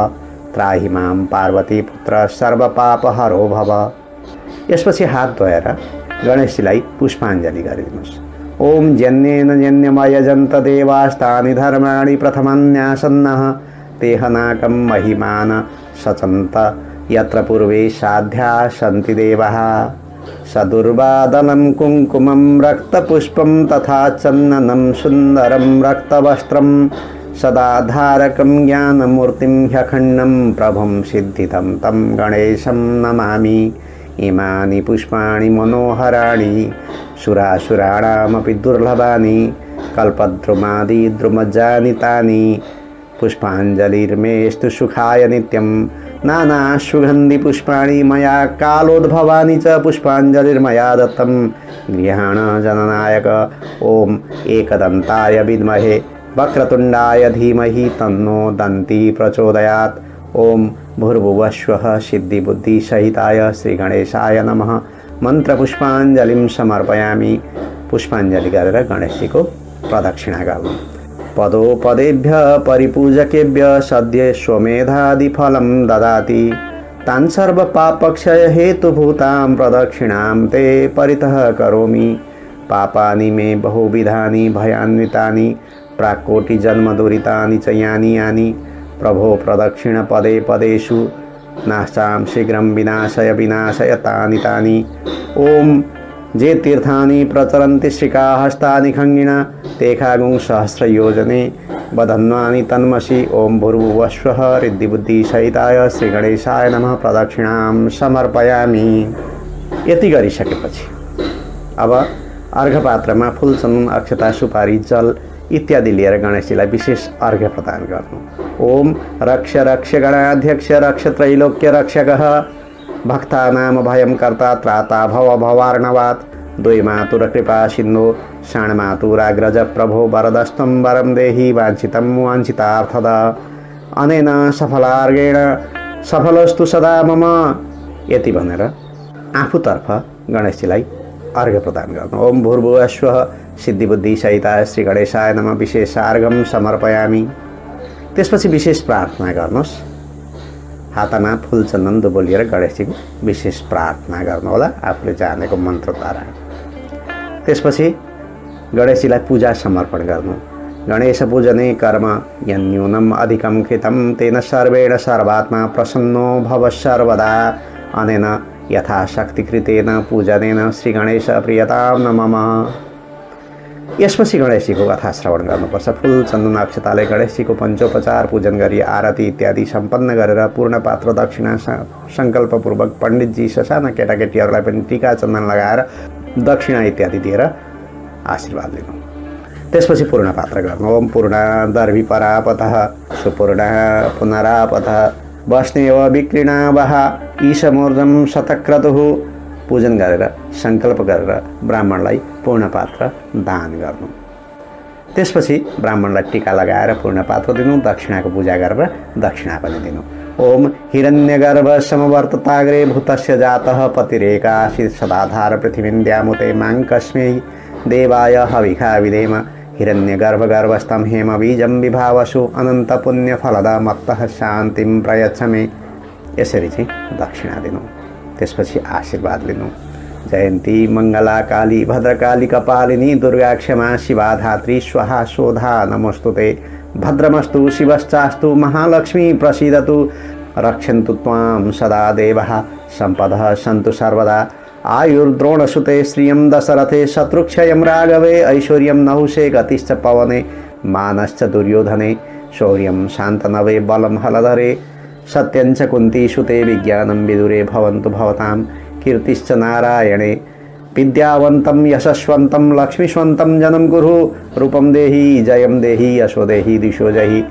[SPEAKER 1] त्राहि मां पार्वतीपुत्र सर्वपापहरो भव। यसपछि हात धोएर गणेशजीलाई पुष्पाञ्जली गरिदिनुहोस्। ओम जन्येन जन्यमयजन्त देवास्तानि धर्माणि प्रथमन्यासन्नः तेहनाकं महिमान सचन्त यत्र पूर्वे साध्या सन्ति देवाः। सदुर्वादनं कुङ्कुमं रक्तपुष्पं तथा चन्दनं सुन्दरं रक्तवस्त्रं सदा धारकं ज्ञानमूर्तिं ह्यखण्डं प्रभुं सिद्धितं तं गणेशं नमामि। इमानि पुष्पाणि मनोहराणि सुरासुराणामपि दुर्लभानि कल्पद्रुमादि द्रुमजानि तानि पुष्पाञ्जलिर्मेस्तु सुखाय नित्यं। नाना सुगन्धि पुष्पाणि मया कालोद्भवानि च पुष्पाञ्जलिर्मया दत्तं गृहाण जननायक। ओम एकदन्ताय विद्महे वक्रतुण्डाय धीमहि तन्नो दन्ती प्रचोदयात्। ओम भूर्भुवस्वः सिद्धिबुद्धिसहिताय श्रीगणेशाय नमः मन्त्रपुष्पाञ्जलिं समर्पयामि। पुष्पाञ्जलि गरेर गणेशजीको प्रदक्षिणा गर्नु। पदोपदेभ्य परिपूजकेभ्य सद्य स्वमेधादिफलं ददाति तान् सर्वपापक्षय हेतुभूतां प्रदक्षिणां ते परितः करोमि। पापानि मे बहुविधानि भयान्वितानि प्राक्कोटिजन्मदुरितानि च यानि यानि प्रभो प्रदक्षिण पदे पदेषु नाशां शीघ्रं विनाशय विनाशय तानि तानि। ओम जे तीर्थानि प्रचरन्ति श्रीकाहस्तानि खङ्गिणा तेखागुं सहस्रयोजने बधन्वानि तन्मसि। ओम भूर्भुवस्वः रिद्धिबुद्धिसहिताय श्रीगणेशाय नमः प्रदक्षिणां समर्पयामि। यति गरिसकेपछि अब अर्घपात्रमा फूल चन्दन अक्षता सुपारी जल इत्यादि लिएर गणेशजीलाई विशेष अर्घ्य प्रदान गर्नु। ओम रक्ष रक्ष गणाध्यक्ष रक्ष त्रैलोक्य रक्षकः भक्तानां भयं कर्ता त्राता भव भवार्णवात्। द्वै मातुर कृपा सिन्धु षण्मातुराग्रज प्रभो वरदस्तं वरं देहि वाञ्छितं वाञ्छितार्थद। अनेन सफलार्गेण सफलोस्तु सदा मम। यति भनेर आफूतर्फ गणेशजीलाई अर्घ्य प्रदान गर्नु। ओम भूर्भुवस्वः सिद्धिबुद्धिसहिताय श्री गणेशाय नमः विशेषार्घ्यं समर्पयामि। त्यसपछि विशेष प्रार्थना गर्नुहोस्। हातमा फूल चन्दन दुबो लिएर गणेशजीको विशेष प्रार्थना गर्नु होला आफूले जानेको मन्त्रद्वारा। त्यसपछि गणेशजीलाई पूजा समर्पण गर्नु। गणेश पूजने कर्म यन्यूनम अधिकं कृतं तेन सर्वेण सर्वात्मा प्रसन्नो भव सर्वदा। अनेन यथाशक्ति कृतेन पूजनेन श्री गणेश प्रियतां न मम। यसपछि गणेशजीको कथा श्रवण गर्नुपर्छ। फुल चन्दन अक्षताले गणेशजीको पञ्चोपचार पूजन गरी आरती इत्यादि सम्पन्न गरेर पूर्ण पात्र दक्षिणा सङ्कल्पपूर्वक पण्डितजी ससाना केटाकेटीहरूलाई पनि टीका चन्दन लगाएर दक्षिणा इत्यादि दिएर आशीर्वाद लिनु। त्यसपछि पूर्ण पात्र गर्नु। ओम पूर्ण दर्भी परापतः सुपूर्ण पुनरापतः वस्नेव विक्रीणावः ईशमूर्धं शतक्रतुः पूजन गरेर सङ्कल्प गरेर ब्राह्मणलाई पूर्ण पात्र दान गर्नु। त्यसपछि ब्राह्मणलाई टीका लगाएर पूर्ण पात्र दिनु, दक्षिणाको पूजा गरेर दक्षिणा पनि दिनु। ओम हिरण्यगर्भ समवर्तताग्रे भूतस्य जातः पतिरेकाशीत् सदाधार पृथिवीं द्यामुते मां कस्मै देवाय हविखा विधेम हिरण्यगर्भगर्भस्थं हेमबीजं विभावसु अनन्तपुण्यफलदा मत्तः शान्तिं प्रयच्छ मे। यसरी चाहिँ दक्षिणा दिनु। त्यसपछि आशीर्वाद लिनु। जयन्ती मङ्गला काली भद्रकाली कपालिनी दुर्गा क्षमा शिवा धात्री स्वाहा शोधा नमोस्तुते भद्रमस्तु शिवश्चास्तु महालक्ष्मी प्रसीदतु रक्षन्तु त्वां सदा देवः सम्पदः सन्तु सर्वदा आयुर्द्रोणसुते श्रियं दशरथे शत्रुक्षयं राघवे ऐश्वर्यं नहुषे गतिश्च पवने मानश्च दुर्योधने शौर्यं शान्तनवे बलं हलधरे सत्यञ्च कुन्तीसुते विज्ञानं विदुरे भवन्तु भवतां कीर्तिश्च नारायणे विद्यावन्तं यशस्वन्तं लक्ष्मीस्वन्तं जनं कुरु रूपं देहि जयं देहि यशो देहि दिशो जहि।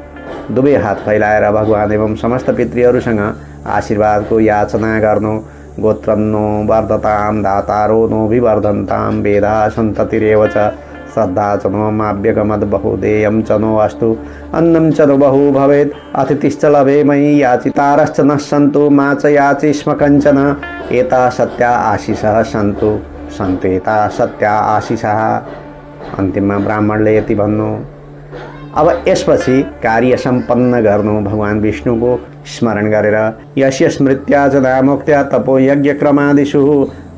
[SPEAKER 1] दुवै हात फैलाएर भगवान एवं समस्त पितृहरूसँग आशीर्वादको याचना गर्नु। गोत्रं नो वर्धतां दातारो नो विवर्धन्तां वेदा सन्ततिरेव च श्रद्धा च नो माव्यगमद् बहुदेयं च नो अस्तु अन्नं च नो बहु भवेत् अतिथिश्च लभे मयि याचितारश्च नः सन्तु मा च याचिष्म कञ्चन एता सत्या आशिषः सन्तु सन्तेता सत्या आशिषः। अन्तिममा ब्राह्मणले यति भन्नु। अब यसपछि कार्य सम्पन्न गर्नु। भगवान विष्णुको स्मरण गरेर यस्य स्मृत्या च दामोक्त्या तपो यज्ञक्रमादिषु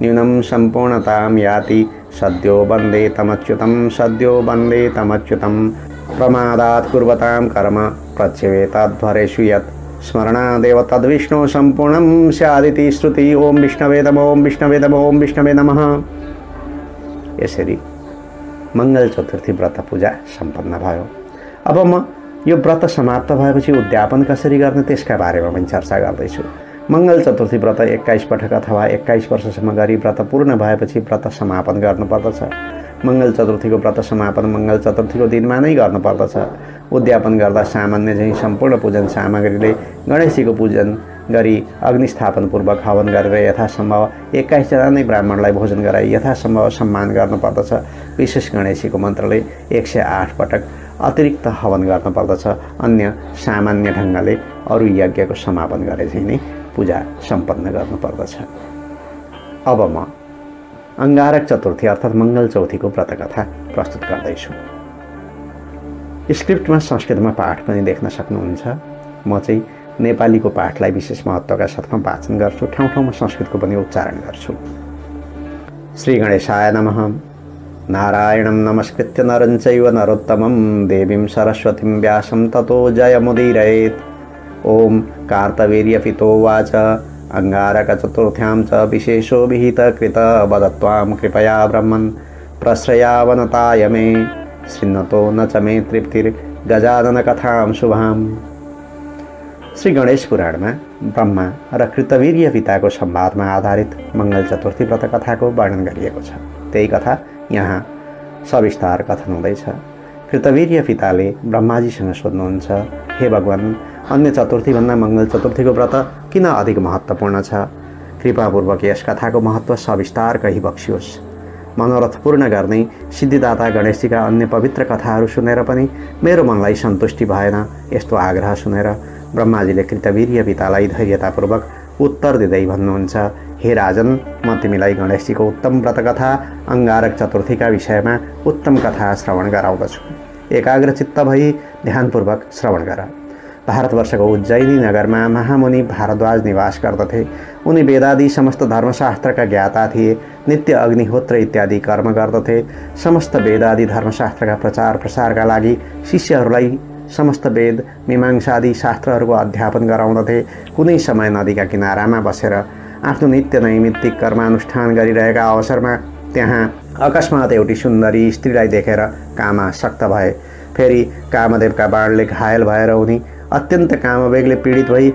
[SPEAKER 1] न्यूनं सम्पूर्णतां याति सद्यो वन्दे तमच्युतं सद्यो वन्दे तमच्युतं प्रमादात् कुर्वतां कर्म प्रच्यवेताध्वरेषु यत् स्मरणादेव तद्विष्णु सम्पूर्णं स्यादिति श्रुति। ओम विष्णवे नमः ओम विष्णवे नमः ओम विष्णवे नमः। यसरी मङ्गल चतुर्थी व्रत पूजा सम्पन्न भयो। अब म यो व्रत समाप्त भएपछि उद्यापन कसरी गर्ने त्यसका बारेमा पनि चर्चा गर्दैछु। मङ्गल चतुर्थी व्रत 21 पटक अथवा 21 वर्षसम्म गरी व्रत पूर्ण भएपछि व्रत समापन गर्नुपर्दछ। मङ्गल चतुर्थीको व्रत समापन मङ्गल चतुर्थीको दिनमा नै गर्नुपर्दछ। उद्यापन गर्दा सामान्य चाहिँ सम्पूर्ण पूजन सामग्रीले गणेशजीको पूजन गरी अग्निस्थापनपूर्वक हवन गरेर यथासम्भव 21 जना नै ब्राह्मणलाई भोजन गराई यथासम्भव सम्मान गर्नुपर्दछ। विशेष गणेशजीको मन्त्रले 108 पटक अतिरिक्त हवन गर्नुपर्दछ। अन्य सामान्य ढङ्गले अरू यज्ञको समापन गरे चाहिँ नै पूजा सम्पन्न गर्नुपर्दछ। अब म अंगारक चतुर्थी अर्थात् मङ्गल चौथीको व्रतकथा प्रस्तुत गर्दैछु। स्क्रिप्टमा संस्कृतमा पाठ पनि देख्न सक्नुहुन्छ। म चाहिँ नेपालीको पाठलाई विशेष महत्त्वका साथमा वाचन गर्छु, ठाउँ ठाउँमा संस्कृतको पनि उच्चारण गर्छु। श्री गणेशाय नमः। नारायणं नमस्कृत्य नरं चैव नरोत्तमं देवीं सरस्वतीं व्यासं ततो जयमुदीरयेत्। ओम कार्तवीर्यपितोवाच अंगारक चतुर्थ्यां च विशेषो विहित कृत वदत्वां कृपया ब्रह्मन् प्रश्रयावनताय मे श्रृण्वतो न च मे तृप्तिर्गजानन कथां शुभाम्। श्री गणेश पुराणमा ब्रह्मा र कृतवीर्य पिताको संवादमा आधारित मङ्गल चतुर्थी व्रत कथाको वर्णन गरिएको छ। त्यही कथा यहाँ सविस्तार कथन हुँदैछ। कृतवीर्य पिताले ब्रह्माजीसँग सोध्नुहुन्छ, हे भगवान, अन्य चतुर्थीभन्दा मङ्गल चतुर्थीको व्रत किन अधिक महत्त्वपूर्ण छ? कृपापूर्वक यस कथाको महत्त्व सविस्तार कही बक्सियोस्। मनोरथ पूर्ण गर्ने सिद्धिदाता गणेशजीका अन्य पवित्र कथाहरू सुनेर पनि मेरो मनलाई सन्तुष्टि भएन। यस्तो आग्रह सुनेर ब्रह्माजीले कृतवीर्य पितालाई धैर्यतापूर्वक उत्तर दिँदै भन्नुहुन्छ, हे राजन, म तिमीलाई गणेशजीको उत्तम व्रतकथा अंगारक चतुर्थीका विषयमा उत्तम कथा श्रवण गराउँदछु। एकाग्रचित्त भई ध्यानपूर्वक श्रवण गर। भारतवर्षको उज्जैनी नगरमा महामुनि भारद्वाज निवास गर्दथे। उनी वेदादि समस्त धर्मशास्त्रका ज्ञाता थिए। नित्य अग्निहोत्र इत्यादि कर्म गर्दथे। समस्त वेदादि धर्मशास्त्रका प्रचार प्रसारका लागि शिष्यहरूलाई समस्त वेद मीमांसादि शास्त्रहरूको अध्यापन गराउँदथे। कुनै समय नदीका किनारामा बसेर आफ्नो नित्य नैमित्तिक कर्मानुष्ठान गरिरहेका अवसरमा त्यहाँ अकस्मात एउटी सुन्दरी स्त्रीलाई देखेर कामा शक्त भए। फेरि कामदेवका बाणले घायल भएर उनी अत्यन्त कामवेगले पीडित भई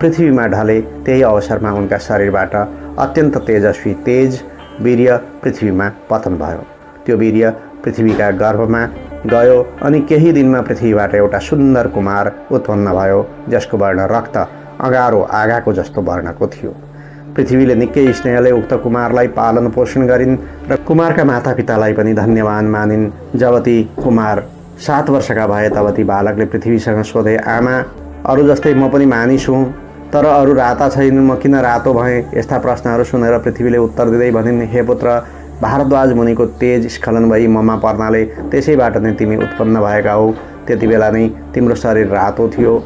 [SPEAKER 1] पृथ्वीमा ढले। त्यही अवसरमा उनका शरीरबाट अत्यन्त तेजस्वी तेज वीर्य पृथ्वीमा पतन भयो। त्यो वीर्य पृथ्वीका गर्भमा गयो अनि केही दिनमा पृथ्वीबाट एउटा सुन्दर कुमार उत्पन्न भयो, जसको वर्ण रक्त अँगारो आगाको जस्तो वर्णको थियो। पृथ्वीले निकै स्नेहले उक्त कुमारलाई पालन पोषण गरिन् र कुमारका मातापितालाई पनि धन्यवान मानिन्। जब ती कुमार 7 वर्षका भए तब ती बालकले पृथ्वीसँग सोधे, आमा, अरू जस्तै म पनि मानिस हुँ, तर अरू राता छैन, म किन रातो भएँ? यस्ता प्रश्नहरू सुनेर पृथ्वीले उत्तर दिँदै भनिन्, हे पुत्र, भारद्वाज मुनिको तेज स्खलन भई ममा पर्नाले त्यसैबाट नै तिमी उत्पन्न भएका हौ। त्यति बेला नै तिम्रो शरीर रातो थियो।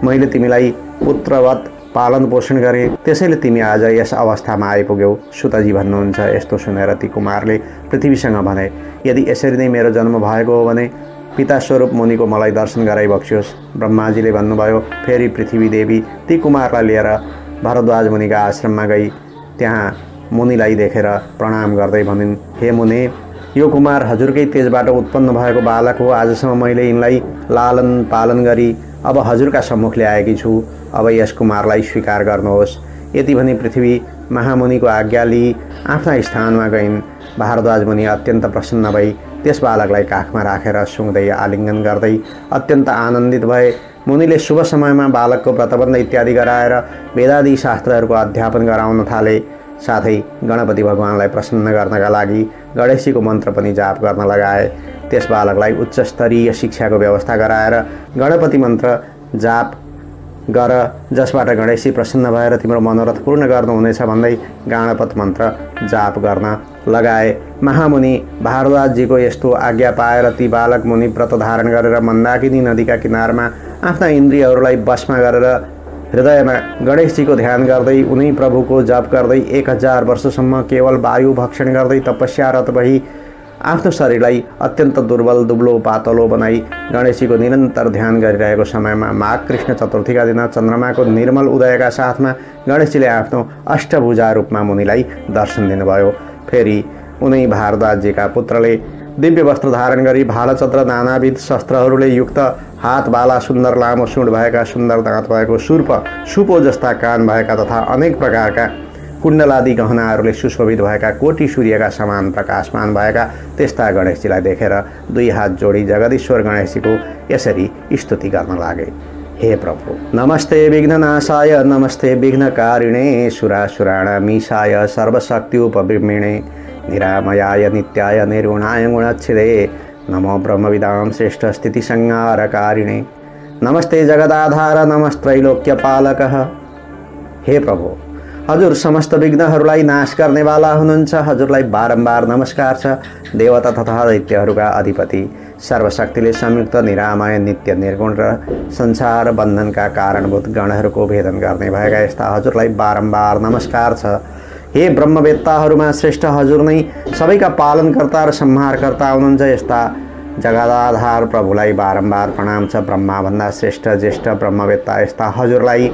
[SPEAKER 1] मैले तिमीलाई पुत्रवत पालन पोषण गरेँ, त्यसैले तिमी आज यस अवस्थामा आइपुग्यौ। सुतजी भन्नुहुन्छ। यस्तो सुनेर ती कुमारले पृथ्वीसँग भने, यदि यसरी नै मेरो जन्म भएको हो भने पिता स्वरूप मुनिको मलाई दर्शन गराइबक्सियोस्। ब्रह्माजीले भन्नुभयो। फेरि पृथ्वी देवी ती कुमारलाई लिएर भारद्वाज मुनिका आश्रममा गई। त्यहाँ मुनिलाई देखेर प्रणाम गर्दै भनिन्, हे मुने, यो कुमार हजुरकै तेजबाट उत्पन्न भएको बालक हो। आजसम्म मैले यिनलाई लालन पालन गरी अब हजुरका सम्मुख ल्याएकी छु। अब यस कुमारलाई स्वीकार गर्नुहोस्। यति भनी पृथ्वी महामुनिको आज्ञा लिई आफ्ना स्थानमा गइन्। भारद्वाज मुनि अत्यन्त प्रसन्न भई त्यस बालकलाई काखमा राखेर सुँग्दै आलिङ्गन गर्दै अत्यन्त आनन्दित भए। मुनिले शुभ समयमा बालकको व्रतबन्ध इत्यादि गराएर वेदादि शास्त्रहरूको अध्यापन गराउन थाले। साथै गणपति भगवानलाई प्रसन्न गर्नका लागि गणेशजीको मन्त्र पनि जाप गर्न लगाए। त्यस बालकलाई उच्च स्तरीय शिक्षाको व्यवस्था गराएर गणपति मन्त्र जाप गर, जसबाट गणेशजी प्रसन्न भएर तिम्रो मनोरथ पूर्ण गर्नुहुनेछ भन्दै गणपत मन्त्र जाप गर्न लगाए। महामुनि भारद्वाजजीको यस्तो आज्ञा पाएर ती बालक मुनि व्रत धारण गरेर मन्दाकिनी नदीका किनारमा आफ्ना इन्द्रियहरूलाई वशमा गरेर हृदयमा गणेशजीको ध्यान गर्दै उनी प्रभुको जप गर्दै 1000 वर्षसम्म केवल वायु भक्षण गर्दै तपस्यारत भई आफ्नो शरीरलाई अत्यन्त दुर्बल दुब्लो पातलो बनाई गणेशजीको निरन्तर ध्यान गरिरहेको समयमा माघ कृष्ण चतुर्थीका दिन चन्द्रमाको निर्मल उदयका साथमा गणेशजीले आफ्नो अष्टभुजा रूपमा मुनिलाई दर्शन दिनुभयो। फेरि उनी भारद्वाजजीका पुत्रले दिव्य वस्त्र धारण गरी भालचन्द्र नानाविध शस्त्रहरूले युक्त हात बाला सुन्दर लामो सुँड भएका सुन्दर दाँत भएको सुर्प सुपो जस्ता कान भएका तथा अनेक प्रकारका कुण्डलादि गहनाहरूले सुशोभित भएका कोटी सूर्यका समान प्रकाशमान भएका त्यस्ता गणेशजीलाई देखेर 2 हात जोडी जगदीश्वर गणेशजीको यसरी स्तुति गर्न लागे। हे प्रभु, नमस्ते विघ्ननाशाय, नमस्ते विघ्नकारिणे, सुरासुराणामीशाय सर्वशक्त्युपब्रह्मणे, निरामयाय नित्याय निर्गुणाय गुणच्छिदे, नमो ब्रह्मविदां श्रेष्ठ स्थितिसंहारकारिणे, नमस्ते जगदाधार, नमस्त्रैलोक्यपालकः। हे प्रभु, हजुर समस्त विघ्नहरूलाई नाश गर्नेवाला हुनुहुन्छ। हजुरलाई बारम्बार नमस्कार छ। देवता तथा दैत्यहरूका अधिपति, सर्वशक्तिले संयुक्त निरामय नित्य निर्गुण र संसार बन्धनका कारणभूत गणहरूको भेदन गर्ने भएका यस्ता हजुरलाई बारम्बार नमस्कार छ। हे ब्रह्मवेत्ताहरूमा श्रेष्ठ हजुर नै सबैका पालनकर्ता र संहारकर्ता हुनुहुन्छ। यस्ता जगदाधार प्रभुलाई बारम्बार प्रणाम छ। ब्रह्माभन्दा श्रेष्ठ ज्येष्ठ ब्रह्मवेत्ता यस्ता हजुरलाई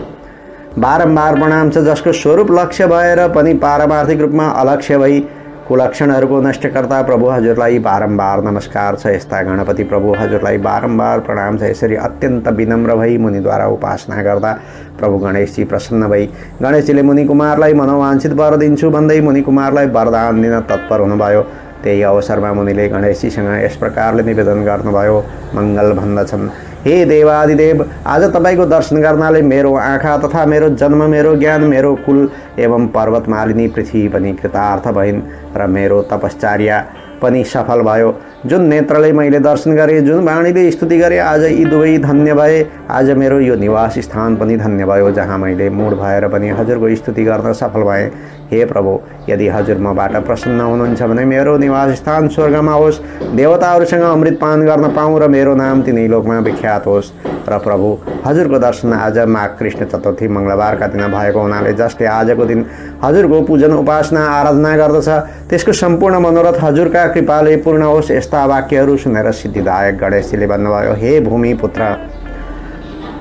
[SPEAKER 1] बारम्बार प्रणाम छ, जसको स्वरूप लक्ष्य भएर पनि पारमार्थिक रूपमा अलक्ष्य भई कुलक्षणहरूको नष्टकर्ता प्रभु हजुरलाई बारम्बार नमस्कार छ। यस्ता गणपति प्रभु हजुरलाई बारम्बार प्रणाम छ। यसरी अत्यन्त विनम्र भई मुनिद्वारा उपासना गर्दा प्रभु गणेशजी प्रसन्न भई गणेशजीले मुनिकुमारलाई मनोवाञ्छित वर दिन्छु भन्दै मुनिकुमारलाई वरदान दिन तत्पर हुनुभयो। त्यही अवसरमा मुनिले गणेशजीसँग यस प्रकारले निवेदन गर्नुभयो। मङ्गल भन्दछन्, हे देवादिदेव, आज तपाईँको दर्शन गर्नाले मेरो आँखा तथा मेरो जन्म, मेरो ज्ञान, मेरो कुल एवं पर्वतमालिनी पृथ्वी पनि कृतार्थ भइन् र मेरो तपश्चर्या पनि सफल भयो। जुन नेत्रले मैले दर्शन गरेँ, जुन वाणीले स्तुति गरेँ, आज यी दुवै धन्य भए। आज मेरो यो निवास स्थान पनि धन्य भयो, जहाँ मैले मूढ भएर पनि हजुरको स्तुति गर्न सफल भएँ। हे प्रभु, यदि हजुर मबाट प्रसन्न हुनुहुन्छ भने मेरो निवास स्थान स्वर्गमा होस्, देवताहरूसँग अमृतपान गर्न पाऊँ र मेरो नाम तिनै लोकमा विख्यात होस्। र प्रभु, हजुरको दर्शन आज माघ कृष्ण चतुर्थी मङ्गलबारका दिन भएको हुनाले जसले आजको दिन हजुरको पूजन उपासना आराधना गर्दछ त्यसको सम्पूर्ण मनोरथ हजुरका कृपाले पूर्ण होस्। यस्ता वाक्यहरू सुनेर सिद्धिदायक गणेशजीले भन्नुभयो, हे भूमि पुत्र,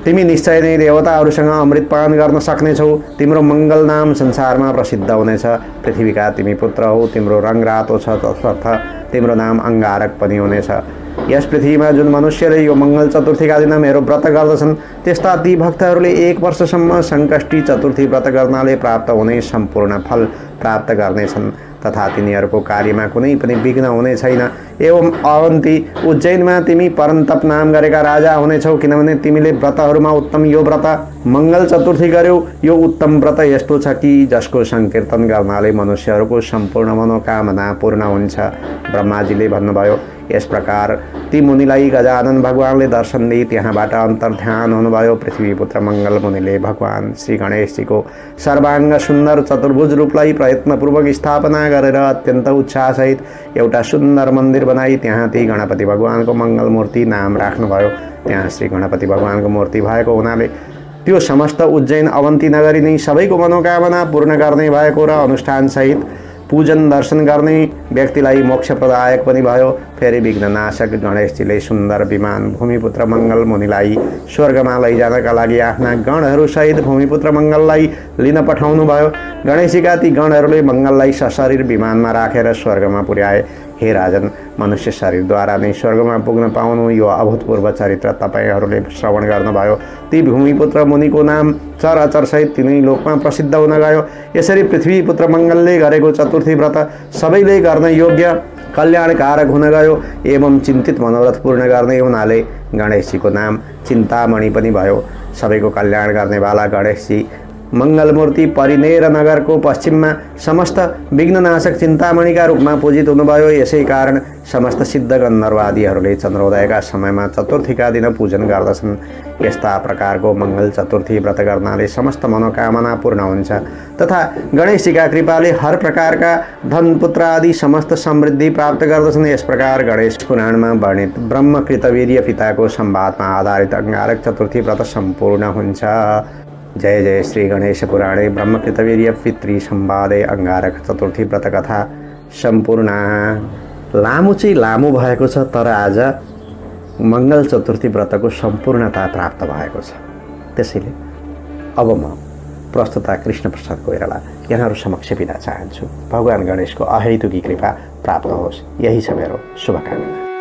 [SPEAKER 1] तिमी निश्चय नै देवताहरूसँग अमृतपान गर्न सक्नेछौ। तिम्रो मङ्गल नाम संसारमा प्रसिद्ध हुनेछ। पृथ्वीका तिमी पुत्र हौ। तिम्रो रङ रातो छ, तसर्थ तिम्रो नाम अङ्गारक पनि हुनेछ। यस पृथ्वीमा जुन मनुष्यले यो मङ्गल चतुर्थीका दिन मेरो व्रत गर्दछन् त्यस्ता ती भक्तहरूले 1 वर्षसम्म सङ्कष्टी चतुर्थी व्रत गर्नाले प्राप्त हुने सम्पूर्ण फल प्राप्त गर्नेछन् तथा तिनीहरूको कार्यमा कुनै पनि विघ्न हुने छैन। एवं अवन्ती, उज्जैनमा तिमी परन्तप नाम गरेका राजा हुनेछौ, किनभने तिमीले व्रतहरूमा उत्तम यो व्रत मङ्गल चतुर्थी गर्यौ। यो उत्तम व्रत यस्तो छ कि जसको सङ्कीर्तन गर्नाले मनुष्यहरूको सम्पूर्ण मनोकामना पूर्ण हुन्छ। ब्रह्माजीले भन्नुभयो, यस प्रकार ती मुनिलाई गजानन भगवानले दर्शन दिई त्यहाँबाट अन्तर्ध्यान हुनुभयो। पृथ्वीपुत्र मङ्गल मुनिले भगवान श्री गणेशजीको सर्वाङ्ग सुन्दर चतुर्भुज रूपलाई प्रयत्नपूर्वक स्थापना गरेर अत्यन्त उत्साहसहित एउटा सुन्दर मन्दिर बनाई त्यहाँ ती गणपति भगवानको मङ्गल मूर्ति नाम राख्नुभयो। त्यहाँ श्री गणपति भगवानको मूर्ति भएको हुनाले त्यो समस्त उज्जैन अवन्ती नगरी नै सबैको मनोकामना पूर्ण गर्ने भएको र अनुष्ठानसहित पूजन दर्शन गर्ने व्यक्तिलाई मोक्ष प्रदायक पनि भयो। फेरि विघ्ननाशक गणेशजीले सुन्दर विमान भूमिपुत्र मङ्गल मुनिलाई स्वर्गमा लैजानका लागि आफ्ना गणहरूसहित भूमिपुत्र मङ्गललाई लिन पठाउनु भयो। गणेशजीका ती गणहरूले मङ्गललाई सशरीर विमानमा राखेर स्वर्गमा पुर्याए। हे राजन, मनुष्य शरीरद्वारा नै स्वर्गमा पुग्न पाउनु यो अभूतपूर्व चरित्र तपाईँहरूले श्रवण गर्नुभयो। ती भूमिपुत्र मुनिको नाम चराचरसहित तिनै लोकमा प्रसिद्ध हुन गयो। यसरी पृथ्वीपुत्र मङ्गलले गरेको चतुर्थी व्रत सबैले गर्न योग्य कल्याणकारक हुन गयो एवं चिन्तित मनोरथ पूर्ण गर्ने हुनाले गणेशजीको नाम चिन्तामणि पनि भयो। सबैको कल्याण गर्नेवाला गणेशजी मङ्गलमूर्ति परिनेर नगरको पश्चिममा समस्त विघ्ननाशक चिन्तामणिका रूपमा पूजित हुनुभयो। यसै कारण समस्त सिद्ध गन्धर्वादीहरूले चन्द्रोदयका समयमा चतुर्थीका दिन पूजन गर्दछन्। यस्ता प्रकारको मङ्गल चतुर्थी व्रत गर्नाले समस्त मनोकामना पूर्ण हुन्छ तथा गणेशजीका कृपाले हर प्रकारका धन पुत्र आदि समस्त समृद्धि प्राप्त गर्दछन्। यस प्रकार गणेश पुराणमा वर्णित ब्रह्मकृतवीर्य पिताको संवादमा आधारित अङ्गारक चतुर्थी व्रत सम्पूर्ण हुन्छ। जय जय श्री गणेश पुराणे ब्रह्मकृतवीर्य पितृ संवादे अङ्गारक चतुर्थी व्रत कथा सम्पूर्ण। लामो चाहिँ लामो भएको छ, तर आज मङ्गल चतुर्थी व्रतको सम्पूर्णता प्राप्त भएको छ। त्यसैले अब म प्रस्तुता कृष्ण प्रसाद कोइराला यहाँहरू समक्ष बिदा चाहन्छु। भगवान गणेशको अहेतुकी कृपा प्राप्त होस्, यही छ मेरो शुभकामना।